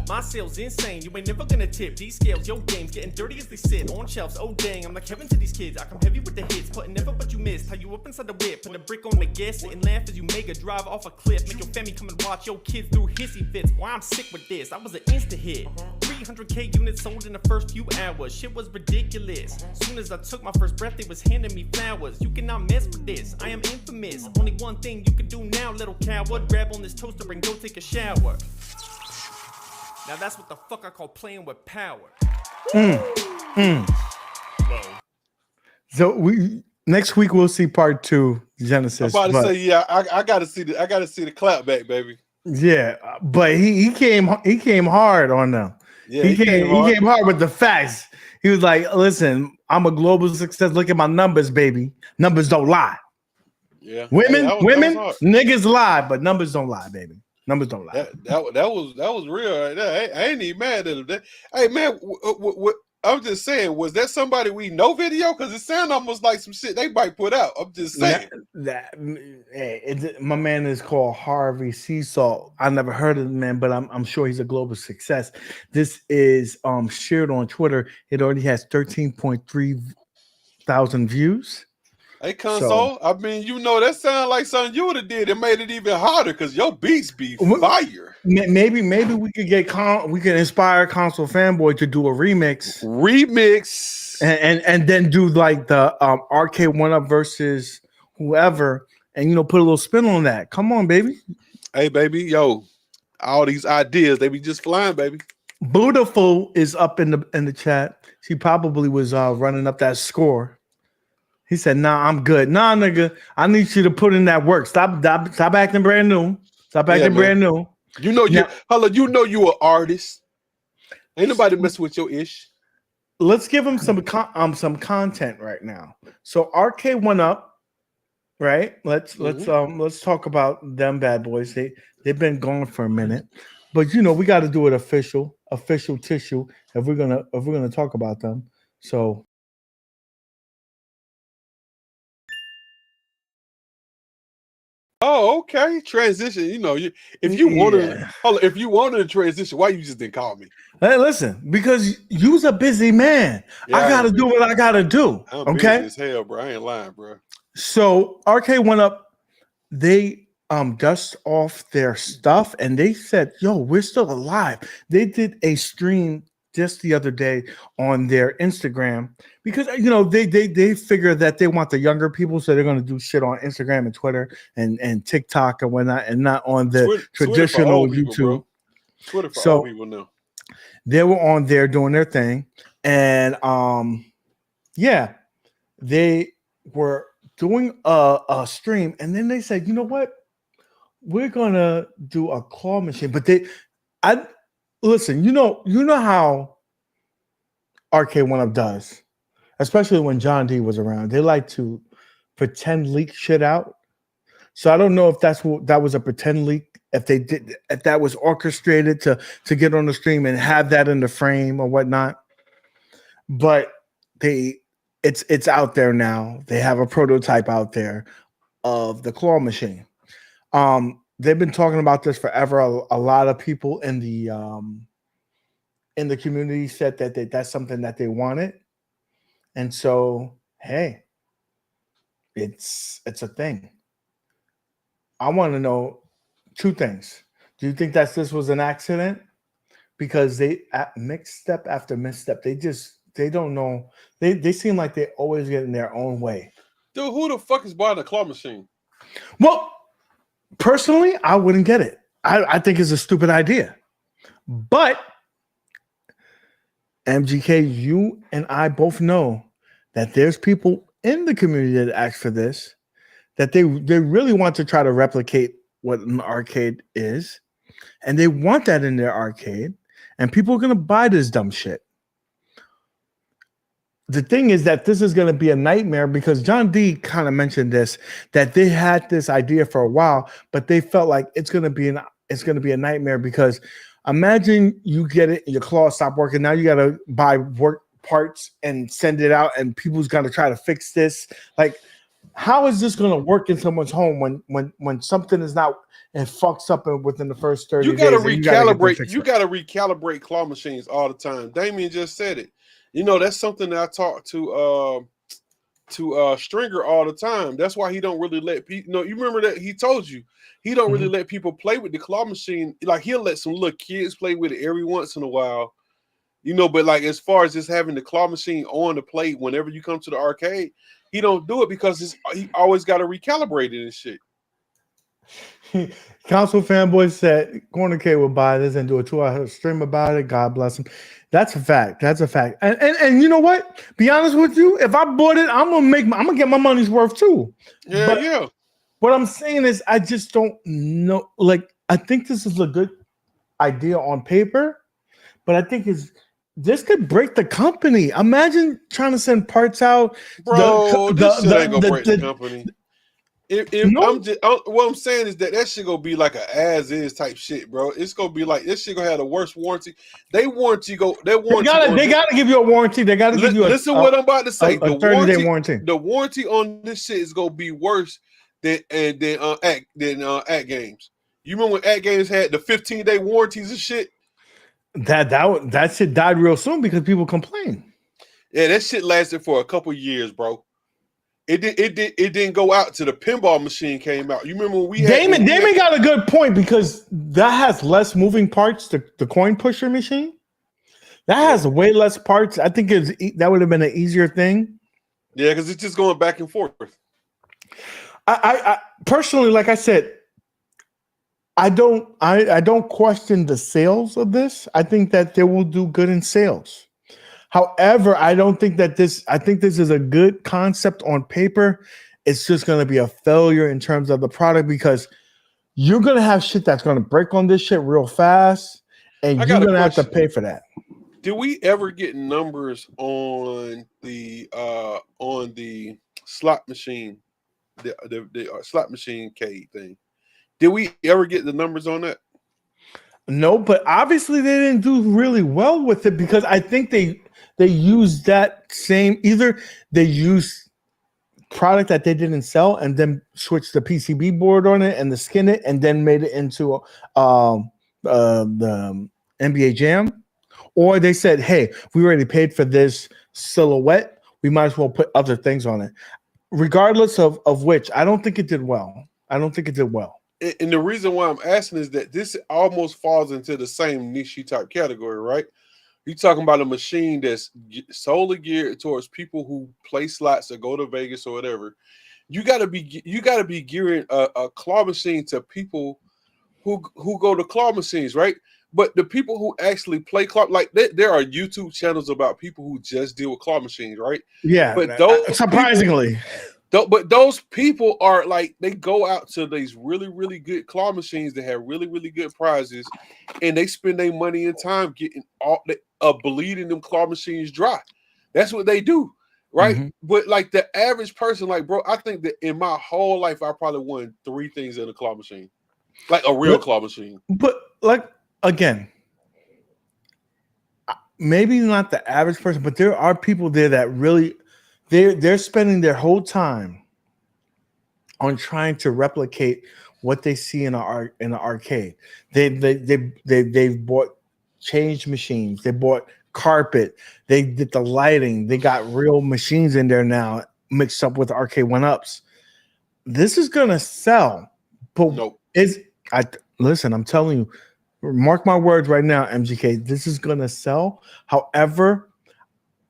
My sales insane, you ain't never gonna tip. These scales, your games getting dirty as they sit on shelves. Oh dang, I'm like heaven to these kids. I come heavy with the hits, putting never but you missed. Tie you up inside the whip, put a brick on the gas, sit and laugh as you mega drive off a cliff. Make your family come and watch your kids through hissy fits. Why I'm sick with this, I was an insta hit. 300k units sold in the first few hours. Shit was ridiculous. Soon as I took my first breath, they was handing me flowers. You cannot mess with this, I am infamous. Only one thing you can do now, little coward. Grab on this toaster and go take a shower. Now that's what the fuck I call playing with power. So next week we'll see part 2 Genesis. I'm about to say, yeah, I gotta see the clap back, baby. Yeah, but he came hard on them. Yeah, he came hard with the facts. He was like, listen, I'm a global success. Look at my numbers, baby. Numbers don't lie. Yeah. Women, that niggas lie, but numbers don't lie, baby. Numbers don't lie. That was real right there. I ain't even mad at him. Hey man, what I'm just saying, was that somebody we know video? Because it sounded almost like some shit they might put out. I'm just saying. My man is called Harvey Seasalt. I never heard of the man, but I'm sure he's a global success. This is shared on Twitter. It already has 13.3 thousand views. Hey, Console, I mean, you know, that sounds like something you would have did. It made it even harder because your beats be fire. Maybe we could we could inspire Console Fanboy to do a remix, and then do like the Arcade1up versus whoever, and put a little spin on that. Come on, baby. Hey, baby, yo, all these ideas they be just flying, baby. Beautiful is up in the chat. She probably was running up that score. He said, "Nah, I'm good. Nah, nigga, I need you to put in that work. Stop acting brand new. Stop acting brand new. You know you an artist. Ain't nobody messing with your ish." Let's give him some content right now. So Arcade1up, right? Let's talk about them bad boys. They've been gone for a minute, but we got to do it official tissue if we're gonna talk about them. So. Oh, okay. Transition. If you wanted to transition, why you just didn't call me? Hey, listen, because you's a busy man. Yeah, I gotta do what I gotta do. I'm busy as hell, bro. I ain't lying, bro. So Arcade1up, they dust off their stuff and they said, "Yo, we're still alive." They did a stream just the other day on their Instagram because they figure that they want the younger people, so they're going to do shit on Instagram and Twitter and TikTok and whatnot, and not on the traditional YouTube. Twitter for all people now. They were on there doing their thing, and they were doing a stream, and then they said, "You know what? we're gonna do a claw machine, but I listen. You know how Arcade1up does, especially when John D was around. They like to pretend leak shit out. So I don't know if that was a pretend leak. If that was orchestrated to get on the stream and have that in the frame or whatnot. But it's out there now. They have a prototype out there of the claw machine. They've been talking about this forever. A lot of people in the community said that that's something that they wanted, and so hey, it's a thing. I want to know two things. Do you think that this was an accident? Because they at misstep after misstep, they don't know. They seem like they always get in their own way. Dude, who the fuck is buying a claw machine? Well, personally, I wouldn't get it. I think it's a stupid idea. But MGK, you and I both know that there's people in the community that ask for this, that they really want to try to replicate what an arcade is, and they want that in their arcade, and people are going to buy this dumb shit. The thing is that this is going to be a nightmare because John D kind of mentioned this, that they had this idea for a while, but they felt like it's going to be a nightmare because imagine you get it, your claws stop working. Now you got to buy work parts and send it out, and people's got to try to fix this. Like, how is this going to work in someone's home when something is not and fucks up within the first 30 days? You got to recalibrate. You got to recalibrate claw machines all the time. Damien just said it. You know, that's something that I talk to Stringer all the time. That's why he don't really let people. No, you remember that he told you he don't really let people play with the claw machine. Like, he'll let some little kids play with it every once in a while. You know, but like as far as just having the claw machine on the plate whenever you come to the arcade, he don't do it because he always got to recalibrate it and shit. Council fanboy said Corner K will buy this and do a 2-hour stream about it. God bless him. That's a fact. That's a fact. And you know what? Be honest with you, if I bought it, I'm gonna get my money's worth too. Yeah, but yeah. What I'm saying is, I just don't know. Like, I think this is a good idea on paper, but I think this could break the company. Imagine trying to send parts out, bro. This shit ain't gonna break the company. What I'm saying is that shit gonna be like a as is type shit, bro. It's gonna be like this shit gonna have the worst warranty. They gotta give you a warranty. They gotta give you listen what I'm about to say. The 30-day warranty. The warranty on this shit is gonna be worse than at games. You remember when at games had the 15-day warranties and shit? That shit died real soon because people complained. Yeah, that shit lasted for a couple years, bro. It didn't go out till the pinball machine came out. You remember when we had Damon got a good point because that has less moving parts. The coin pusher machine that has way less parts. I think that would have been an easier thing. Yeah, because it's just going back and forth. I personally, like I said, I don't question the sales of this. I think that they will do good in sales. However, I don't think that I think this is a good concept on paper. It's just going to be a failure in terms of the product because you're going to have shit that's going to break on this shit real fast, and you're going to have to pay for that. Did we ever get numbers on the slot machine, the slot machine K thing? Did we ever get the numbers on that? No, but obviously they didn't do really well with it because I think they used that same, either they used product that they didn't sell and then switched the PCB board on it and the skin it and then made it into the NBA Jam, or they said, hey, we already paid for this silhouette, we might as well put other things on it. Regardless of which, I don't think it did well. And the reason why I'm asking is that this almost falls into the same niche type category, right? You're talking about a machine that's solely geared towards people who play slots or go to Vegas or whatever. You gotta be gearing a claw machine to people who go to claw machines, right? But the people who actually play claw, like there are YouTube channels about people who just deal with claw machines, right? Yeah, but those surprisingly, But those people are like, they go out to these really, really good claw machines that have really, really good prizes, and they spend their money and time getting bleeding them claw machines dry. That's what they do, right? Mm-hmm. But like the average person, like, bro, I think that in my whole life, I probably won 3 things in a claw machine, like a real claw machine. But like again, maybe not the average person, but there are people there that really they're spending their whole time on trying to replicate what they see in the arcade. They've bought change machines, they bought carpet, they did the lighting, they got real machines in there now mixed up with Arcade1ups. This is gonna sell, but nope. Listen, I'm telling you, mark my words right now, MGK, this is gonna sell. However,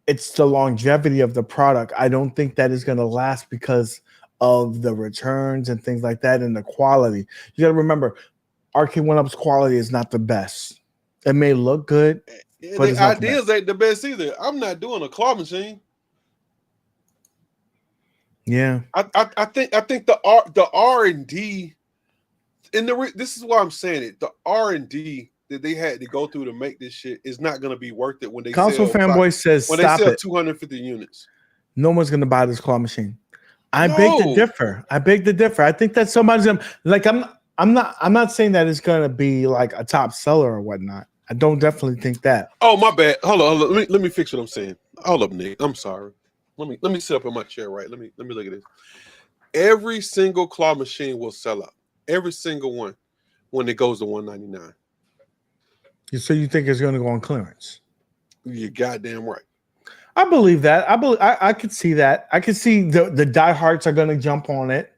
it's the longevity of the product. I don't think that is gonna last because of the returns and things like that and the quality. You got to remember, Arcade1up's quality is not the best. It may look good, but the ideas ain't the best either. I'm not doing a claw machine. Yeah, I think the R&D, and this is why I'm saying it. The R&D that they had to go through to make this shit is not going to be worth it when they Console sell Fanboy says when stop they sell it. 250 units. No one's going to buy this claw machine. I beg to differ. I think that somebody's gonna like. I'm not saying that it's gonna be like a top seller or whatnot. I don't definitely think that. Oh, my bad. Hold on. Let me fix what I'm saying. Hold up, Nick. I'm sorry. Let me sit up in my chair. Right. Let me look at this. Every single claw machine will sell out. Every single one when it goes to $199. So you think it's gonna go on clearance? You're goddamn right. I believe that. I could see that. I could see the diehards are going to jump on it.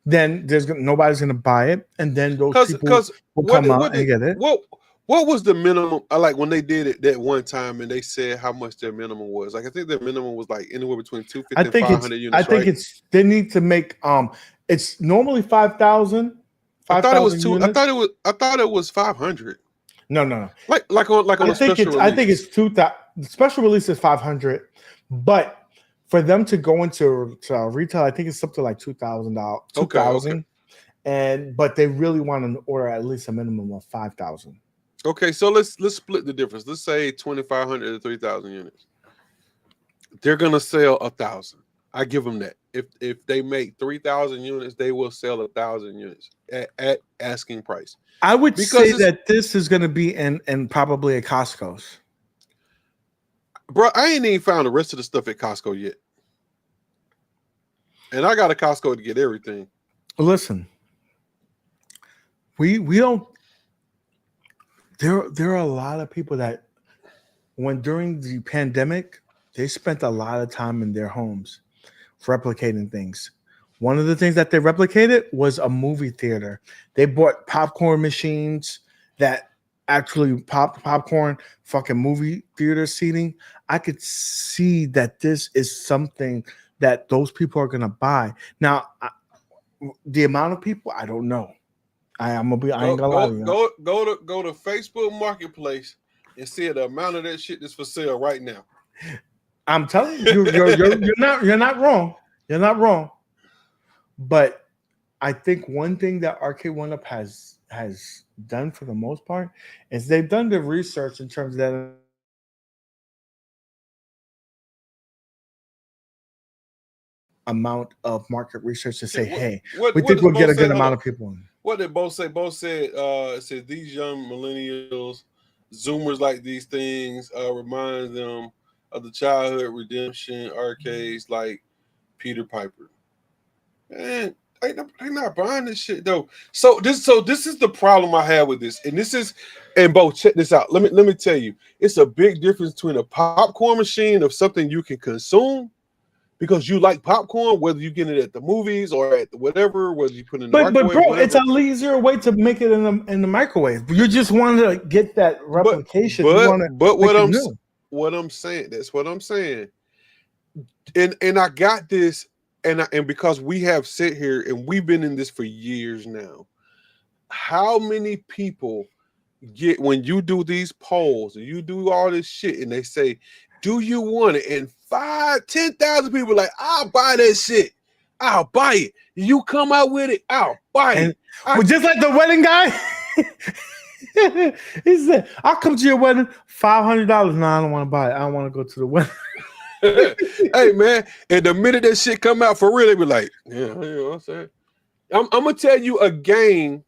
Then nobody's going to buy it, and then those people will come out and get it. What was the minimum? Like when they did it that one time, and they said how much their minimum was. Like I think their minimum was like anywhere between 250 and 500 units. I think it's they need to make it's normally 5,000. I thought it was units. I thought it was 500. No. Like on a special release. I think it's 2,000. The special release is 500, but for them to go into retail, I think it's something like $2,000. Okay. But they really want to order at least a minimum of 5,000. Okay, so let's split the difference. Let's say 2,500 to 3,000 units. They're gonna sell 1,000. I give them that. If they make 3,000 units, they will sell 1,000 units at asking price. I would say that this is going to be in probably at Costco's. Bro, I ain't even found the rest of the stuff at Costco yet. And I got a Costco to get everything. Listen, we don't. There are a lot of people that during the pandemic, they spent a lot of time in their homes replicating things. One of the things that they replicated was a movie theater. They bought popcorn machines that actually popped popcorn, fucking movie theater seating. I could see that this is something that those people are gonna buy. Now, the amount of people, I don't know. I ain't gonna lie to you. Go to Facebook Marketplace and see the amount of that shit that's for sale right now. I'm telling you, you're not wrong. You're not wrong. But I think one thing that Arcade1up has done for the most part is they've done the research in terms of that amount of market research to say, we think we'll get a good amount of people in. What did Bo say? Bo said, these young millennials, Zoomers like these things, reminds them of the childhood redemption arcades like Peter Piper. Man, they not buying this shit though. So this is the problem I have with this. And Bo, check this out. Let me tell you, it's a big difference between a popcorn machine of something you can consume because you like popcorn, whether you get it at the movies or at whatever, whether you put it in the microwave. But bro, whatever. It's an easier way to make it in the microwave. You just want to get that replication. But what I'm saying, that's what I'm saying. And I got this, and because we have sit here and we've been in this for years now. How many people get when you do these polls and you do all this shit and they say, do you want it? And 10,000 people like, I'll buy that shit. I'll buy it. You come out with it, I'll buy it. Well, just like the wedding guy, he said, "I'll come to your wedding, $500." No, I don't want to buy it. I don't want to go to the wedding. Hey man, and the minute that shit come out for real, they be like, yeah, you know what I'm saying. I'm gonna tell you a game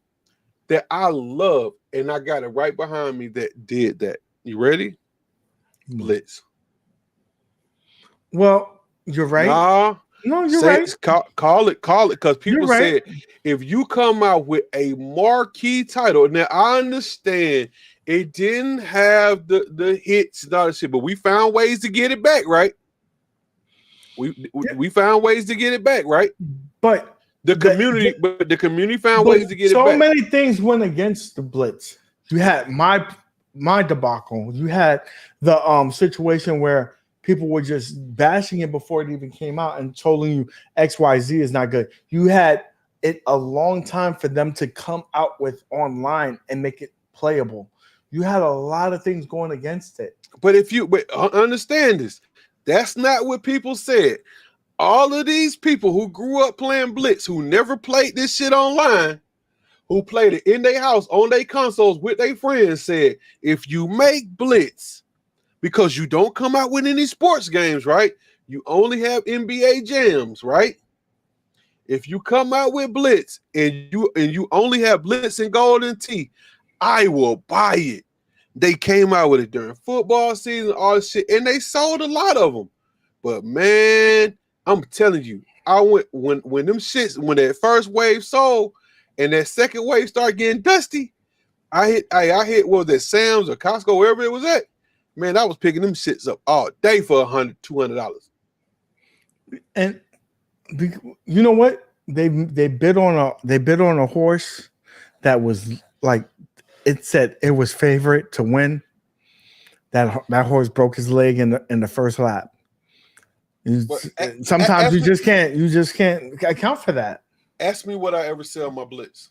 that I love, and I got it right behind me that did that. You ready? Blitz. Well, you're right. Nah, no, you're right. Call it, because people said if you come out with a marquee title, now I understand it didn't have the hits and all that shit, but we found ways to get it back, right? We found ways to get it back, right? But the community found ways to get it back. So many things went against the Blitz. You had my debacle. You had the situation where people were just bashing it before it even came out and telling you XYZ is not good. You had it a long time for them to come out with online and make it playable. You had a lot of things going against it. But understand this, that's not what people said. All of these people who grew up playing Blitz, who never played this shit online, who played it in their house on their consoles with their friends, said, if you make Blitz, because you don't come out with any sports games, right? You only have NBA jams, right? If you come out with Blitz and you only have Blitz and Golden Tee, I will buy it. They came out with it during football season, all this shit, and they sold a lot of them. But man, I'm telling you, I went when that first wave sold and that second wave started getting dusty, I hit what was that, Sam's or Costco, wherever it was at. Man, I was picking them shits up all day for $100, $200. And you know what? They bid on a horse that was like, it said it was favorite to win. That horse broke his leg in the first lap. Sometimes you just can't account for that. Ask me what I ever sell my Blitz.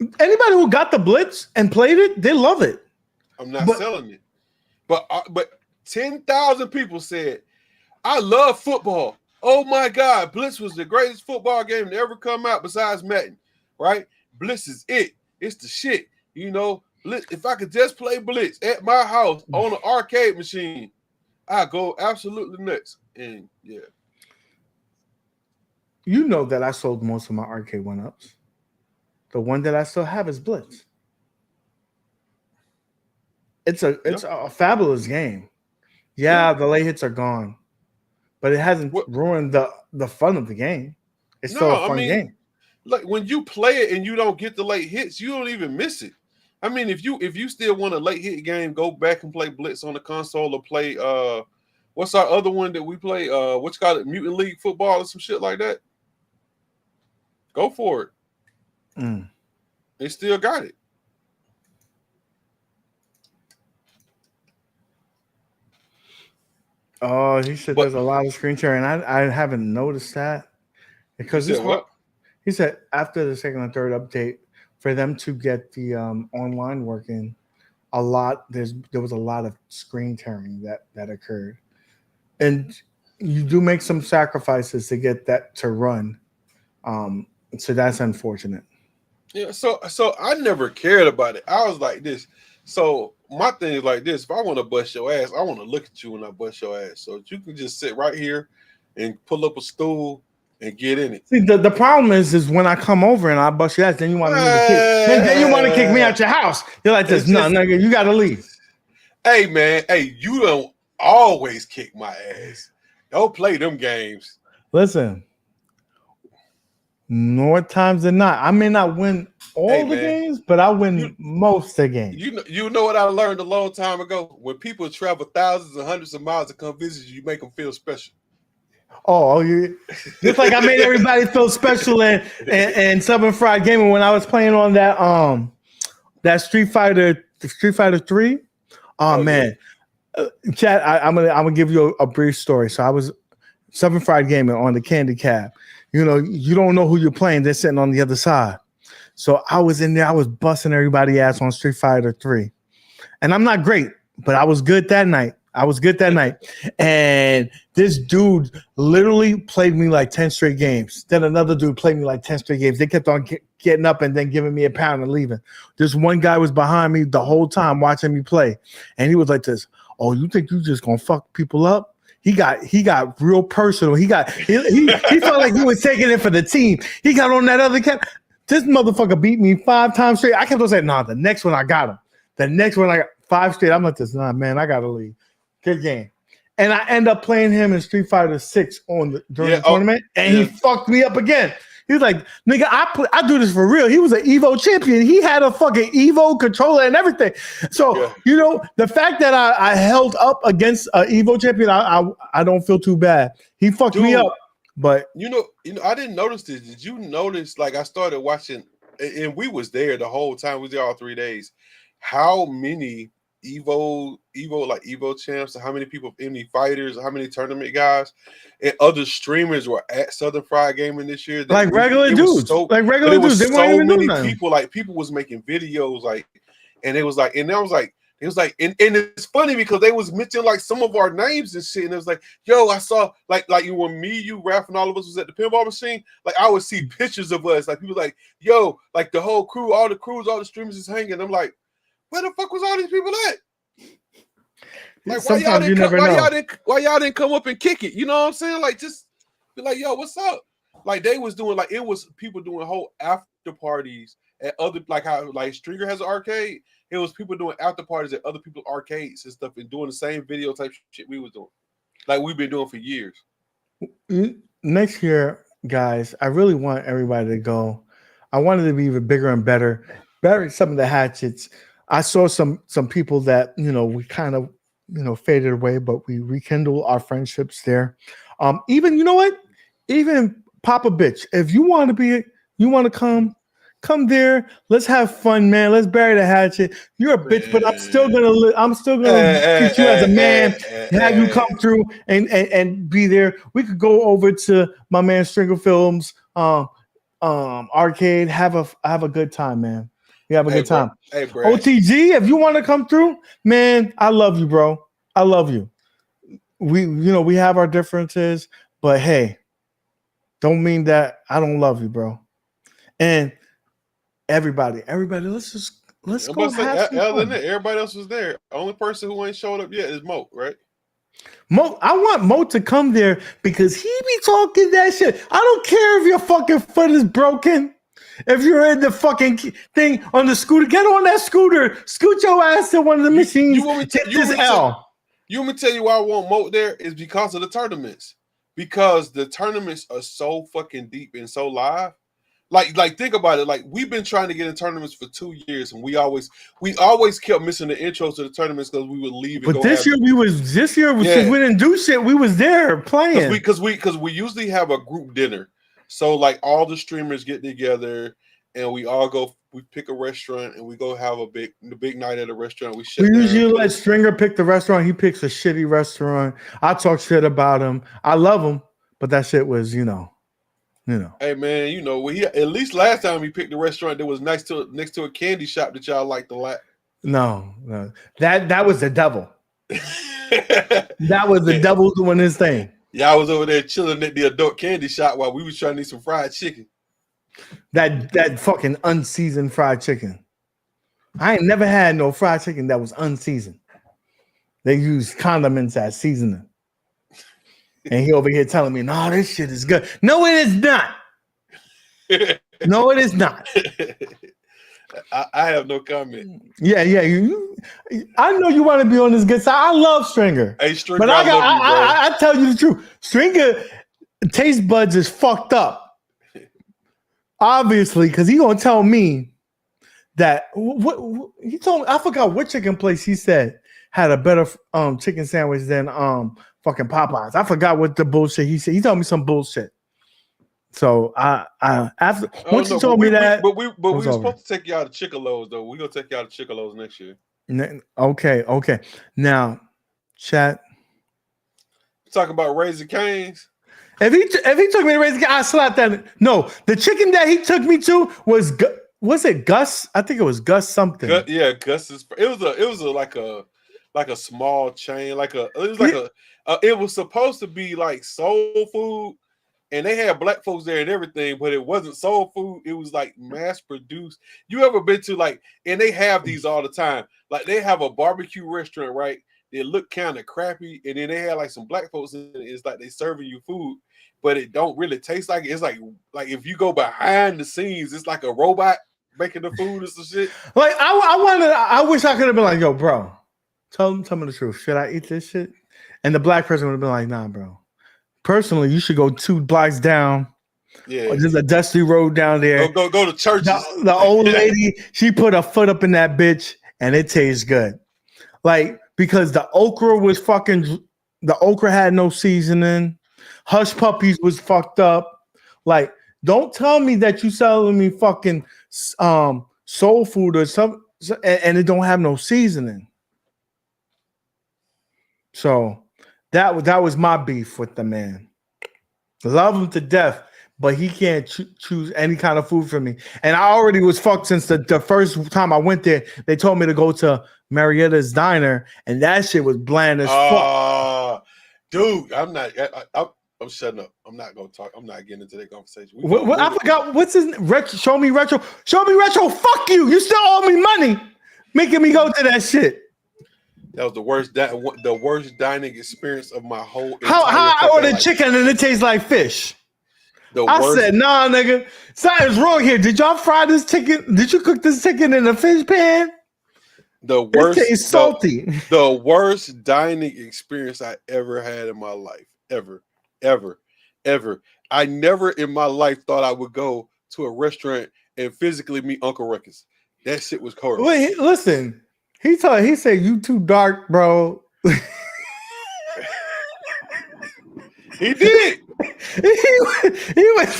Anybody who got the Blitz and played it, they love it. I'm not selling it. But 10,000 people said, I love football. Oh my God, Blitz was the greatest football game to ever come out besides Madden, right? Blitz is it. It's the shit. You know, Blitz, if I could just play Blitz at my house on an arcade machine, I go absolutely nuts. And yeah. You know that I sold most of my Arcade1ups. The one that I still have is Blitz. It's a fabulous game. Yeah, the late hits are gone, but it hasn't ruined the fun of the game. It's still a fun game. Like when you play it and you don't get the late hits, you don't even miss it. I mean, if you still want a late hit game, go back and play Blitz on the console or play what's our other one that we play? What's called it, Mutant League Football or some shit like that. Go for it. They still got it. Oh, he said there's a lot of screen sharing. I haven't noticed that because he said after the second and third update, for them to get the online working, there was a lot of screen tearing that occurred, and you do make some sacrifices to get that to run. So that's unfortunate. Yeah, so I never cared about it. I was like this. So my thing is like this: if I want to bust your ass, I want to look at you when I bust your ass. So you can just sit right here and pull up a stool and get in it. See, the problem is when I come over and I bust your ass, then you want to kick me out your house. You're like this, no, nigga, you gotta leave. Hey man, you don't always kick my ass. Don't play them games. Listen, more times than not, I may not win all the games, but I win most of the games. You know what I learned a long time ago? When people travel thousands and hundreds of miles to come visit you, make them feel special. Oh, you just like I made everybody feel special and Southern Fried Gaming when I was playing on that Street Fighter 3. Oh man, chat. I'm gonna give you a brief story. So I was Southern Fried Gaming on the Candy Cab. You know, you don't know who you're playing. They're sitting on the other side. So I was in there. I was busting everybody's ass on Street Fighter 3, and I'm not great, but I was good that night. I was good that night. And this dude literally played me like 10 straight games. Then another dude played me like 10 straight games. They kept on getting up and then giving me a pound and leaving. This one guy was behind me the whole time watching me play. And he was like this, oh, you think you just gonna fuck people up? He got real personal. He felt like he was taking it for the team. He got on that other cap. This motherfucker beat me 5 times straight. I kept on saying, nah, the next one I got him. The next one I got 5 straight. I'm like this, nah, man, I gotta leave. Good game. And I end up playing him in Street Fighter 6 during the tournament, and he fucked me up again. He was like, nigga, I do this for real. He was an Evo champion. He had a fucking Evo controller and everything. So, you know, the fact that I held up against an Evo champion, I don't feel too bad. He fucked me up. But you know, I didn't notice this. Did you notice, like I started watching, and we was there the whole time. We was there all 3 days. How many Evo champs, how many people, any fighters, how many tournament guys and other streamers were at Southern Fried Gaming this year? Like regular dudes. They weren't even doing nothing. People was making videos and it was like, and it's funny because they was mentioning like some of our names and shit, and it was like, yo, I saw like when me, you, Raph, and all of us was at the pinball machine, like I would see pictures of us, like people like, yo, like the whole crew, all the streamers is hanging. I'm like, where the fuck was all these people at? Like, why y'all didn't come up and kick it? You know what I'm saying? Like, just be like, yo, what's up? Like, they was doing, like, it was people doing whole after parties at other, like how, like, Stringer has an arcade. It was people doing after parties at other people's arcades and stuff and doing the same video type shit we was doing. Like, we've been doing for years. Next year, guys, I really want everybody to go. I wanted to be even bigger and better. Bury some of the hatchets. I saw some people that, you know, we kind of, you know, faded away, but we rekindled our friendships there. Even, you know what? Even Papa Bitch, if you want to come there. Let's have fun, man. Let's bury the hatchet. You're a bitch, but I'm still gonna treat you as a man, have you come through and be there. We could go over to my man Stringer Films arcade, have a good time, man. We have a good time. Hey, bro. OTG, if you want to come through, man, I love you, bro. I love you. We have our differences, but hey, don't mean that I don't love you, bro. And everybody, let's go have some fun. Everybody else was there. The only person who ain't showed up yet is Mo, right? Mo, I want Mo to come there because he be talking that shit. I don't care if your fucking foot is broken. If you're in the fucking thing on the scooter, get on that scooter. Scoot your ass to one of the machines. You want me to tell you why I want Mo there is because of the tournaments. Because the tournaments are so fucking deep and so live. Like think about it. Like we've been trying to get in tournaments for 2 years, and we always kept missing the intros to the tournaments because we would leave. But this year since we didn't do shit, we was there playing. Because we usually have a group dinner. So like all the streamers get together and we all go. We pick a restaurant and we go have the big night at a restaurant. We usually let Stringer pick the restaurant. He picks a shitty restaurant. I talk shit about him. I love him, but that shit was you know. Hey man, at least last time he picked the restaurant that was next to a candy shop that y'all liked a lot. No, that was the devil. That was the devil doing his thing. Y'all was over there chilling at the adult candy shop while we was trying to eat some fried chicken. That fucking unseasoned fried chicken. I ain't never had no fried chicken that was unseasoned. They use condiments as seasoning. And he over here telling me, no, this shit is good. No, it is not. No, it is not. I have no comment. Yeah. I know you want to be on this good side. I love Stringer. Hey, Stringer, but I tell you the truth. Stringer taste buds is fucked up. Obviously, because he gonna tell me that what he told me. I forgot what chicken place he said had a better chicken sandwich than fucking Popeyes. I forgot what the bullshit he said. He told me some bullshit. So after once you told me that, but we were supposed to take y'all to Chickalos though. We're gonna take y'all to Chickalos next year. Okay. Now, chat. Talk about Raising Cane's. If he took me to Raising Cane's, I slapped that. No, the chicken that he took me to was it Gus? I think it was Gus something. Yeah, Gus is. It was like like a small chain, it was supposed to be like soul food, and they had black folks there and everything, but it wasn't soul food. It was like mass produced. You ever been to like, and they have these all the time. Like they have a barbecue restaurant, right? They look kind of crappy, and then they had like some black folks in it. It's like they serving you food, but it don't really taste like it. It's like if you go behind the scenes, it's like a robot making the food or some shit. Like I wish I could have been like, yo, bro, tell me the truth. Should I eat this shit? And the black person would have been like, nah, bro. Personally, you should go 2 blocks down. Yeah, there's a dusty road down there. Go to church. The old lady, she put her foot up in that bitch, and it tastes good. Like, because the okra had no seasoning. Hush Puppies was fucked up. Like, don't tell me that you selling me fucking soul food or something, and it don't have no seasoning. So that was my beef with the man. Love him to death, but he can't choose any kind of food for me. And I already was fucked since the first time I went there. They told me to go to Marietta's Diner, and that shit was bland as fuck. Dude, I'm shutting up. I'm not gonna talk. I'm not getting into that conversation. I forgot what's his name. Show me retro. Fuck you. You still owe me money, making me go to that shit. That was the worst dining experience of my whole. How I ordered chicken and it tastes like fish. I said, nah, nigga, something's wrong here. Did y'all fry this chicken? Did you cook this chicken in a fish pan? The worst. It tastes salty. The worst dining experience I ever had in my life, ever. I never in my life thought I would go to a restaurant and physically meet Uncle Ruckus. That shit was horrible. Wait, listen. He said you too dark, bro. He did. he went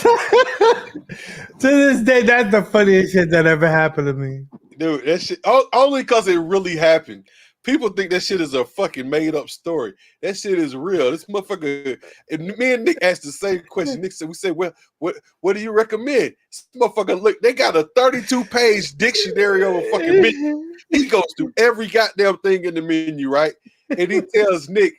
to this day. That's the funniest shit that ever happened to me, dude. That shit only because it really happened. People think that shit is a fucking made up story. That shit is real. This motherfucker. And me and Nick asked the same question. Nick said, "We said, well, what do you recommend?" This motherfucker, look, they got a 32-page dictionary of a fucking menu. He goes through every goddamn thing in the menu, right? And he tells Nick,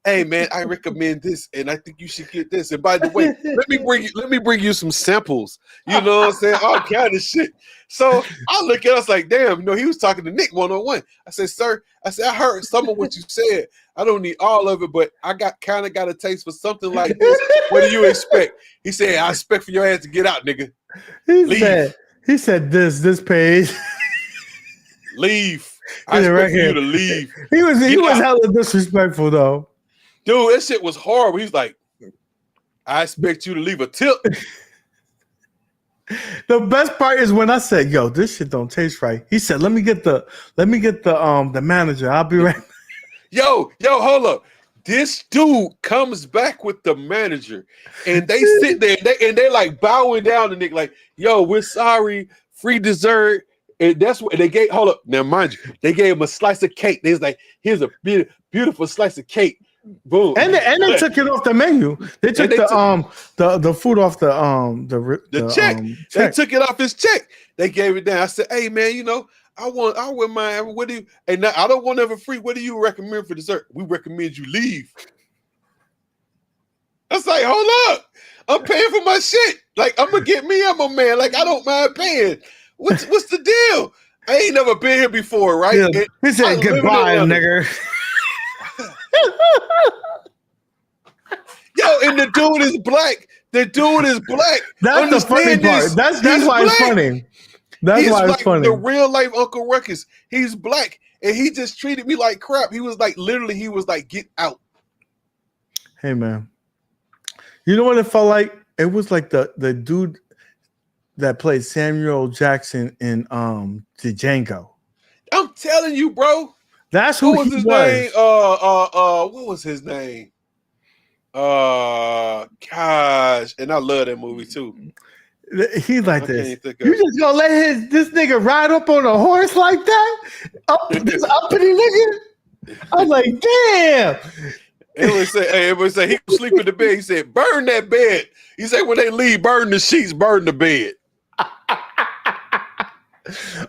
"Hey man, I recommend this, and I think you should get this. And by the way, let me bring you some samples. You know what I'm saying? All kind of shit." So I look at us like, damn, he was talking to Nick one-on-one. I said, "Sir, I heard some of what you said. I don't need all of it, but I got a taste for something like this. What do you expect?" He said, "I expect for your ass to get out, nigga. He said this page. Leave. I expect for you to leave." He was hella disrespectful though. Dude, that shit was horrible. He's like, "I expect you to leave a tip." The best part is when I said, "Yo, this shit don't taste right." He said, "Let me get the manager. I'll be right back." Yo, hold up. This dude comes back with the manager, and they sit there and they like bowing down to Nick, like, "Yo, we're sorry, free dessert." And that's what they gave. Hold up, now mind you, they gave him a slice of cake. They was like, "Here's a beautiful slice of cake." Boom. And they took it off the menu. They took the food off the check. They took it off his check. They gave it down. I said, "Hey man, I wouldn't mind. What do you? And I don't want ever free. What do you recommend for dessert?" "We recommend you leave." I was like, "Hold up, I'm paying for my shit. Like I'm a man. Like I don't mind paying. What's the deal? I ain't never been here before, right?" Yeah. He said, "Goodbye, nigga." Yo, and the dude is black. That's the funny part. That's why it's funny. That's why it's funny. The real life Uncle Ruckus. He's black, and he just treated me like crap. He was like, literally, "Get out." Hey man, you know what it felt like? It was like the dude that played Samuel Jackson in the Django. I'm telling you, bro. That's who was his name? What was his name? Gosh, and I love that movie too. He's like this. You just gonna let this nigga ride up on a horse like that? This uppity nigga? I'm like, damn. Everybody say he was sleeping in the bed. He said, "Burn that bed." He said, "When they leave, burn the sheets, burn the bed."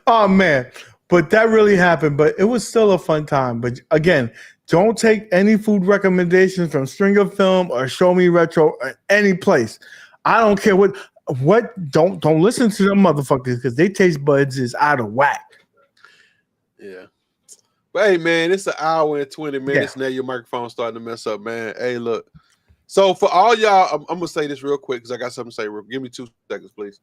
Oh man. But that really happened. But it was still a fun time. But again, don't take any food recommendations from Stringer Film or Show Me Retro or any place. I don't care what. Don't listen to them motherfuckers because their taste buds is out of whack. Yeah. But hey, man, it's an hour and 20 minutes. Now your microphone's starting to mess up, man. Hey, look. So for all y'all, I'm gonna say this real quick because I got something to say. Give me 2 seconds, please.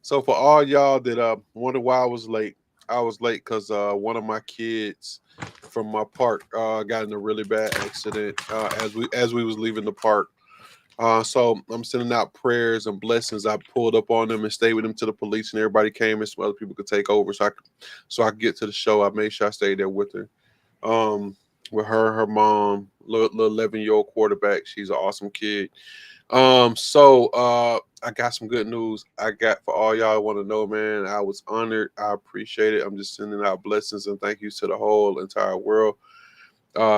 So for all y'all that wonder why I was late because one of my kids from my park got in a really bad accident as we was leaving the park. So I'm sending out prayers and blessings. I pulled up on them and stayed with them till the police and everybody came and some other people could take over. So I could get to the show. I made sure I stayed there with her. With her mom, little 11-year-old quarterback. She's an awesome kid. So I got some good news. I got for all y'all want to know, man. I was honored. I appreciate it. I'm just sending out blessings and thank yous to the whole entire world.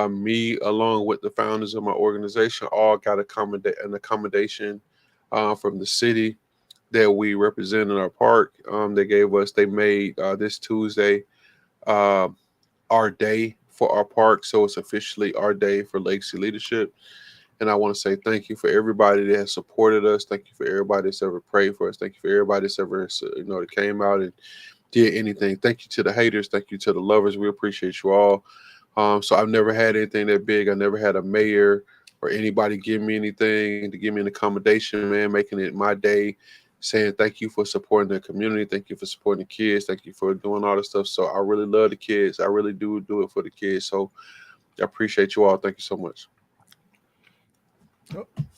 Me, along with the founders of my organization, all got an accommodation from the city that we represent in our park. They made this Tuesday our day for our park. So it's officially our day for Legacy Leadership. And I want to say thank you for everybody that has supported us. Thank you for everybody that's ever prayed for us. Thank you for everybody that's ever, that came out and did anything. Thank you to the haters. Thank you to the lovers. We appreciate you all. So I've never had anything that big. I never had a mayor or anybody give me anything to give me an accommodation, man, making it my day, saying thank you for supporting the community. Thank you for supporting the kids. Thank you for doing all this stuff. So I really love the kids. I really do it for the kids. So I appreciate you all. Thank you so much.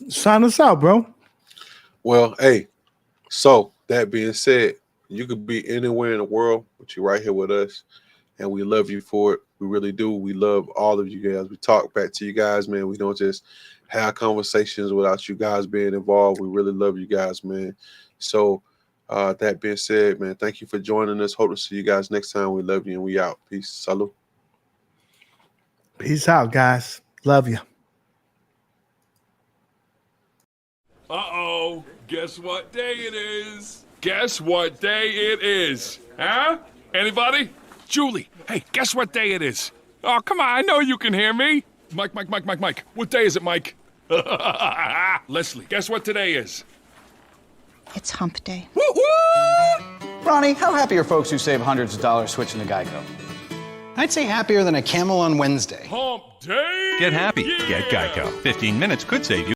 Sign us out, bro. Well, hey, so that being said, you could be anywhere in the world, but you're right here with us, and we love you for it. We really do. We love all of you guys. We talk back to you guys, man. We don't just have conversations without you guys being involved. We really love you guys, man. So that being said, man, thank you for joining us. Hope to see you guys next time. We love you, and we out. Peace. Salud. Peace out, guys. Love you. Uh-oh, guess what day it is? Guess what day it is? Huh? Anybody? Julie, hey, guess what day it is? Oh, come on, I know you can hear me. Mike. What day is it, Mike? Leslie, guess what today is? It's hump day. Woo-hoo! Ronnie, how happy are folks who save hundreds of dollars switching to Geico? I'd say happier than a camel on Wednesday. Hump day! Get happy. Get Geico. 15 minutes could save you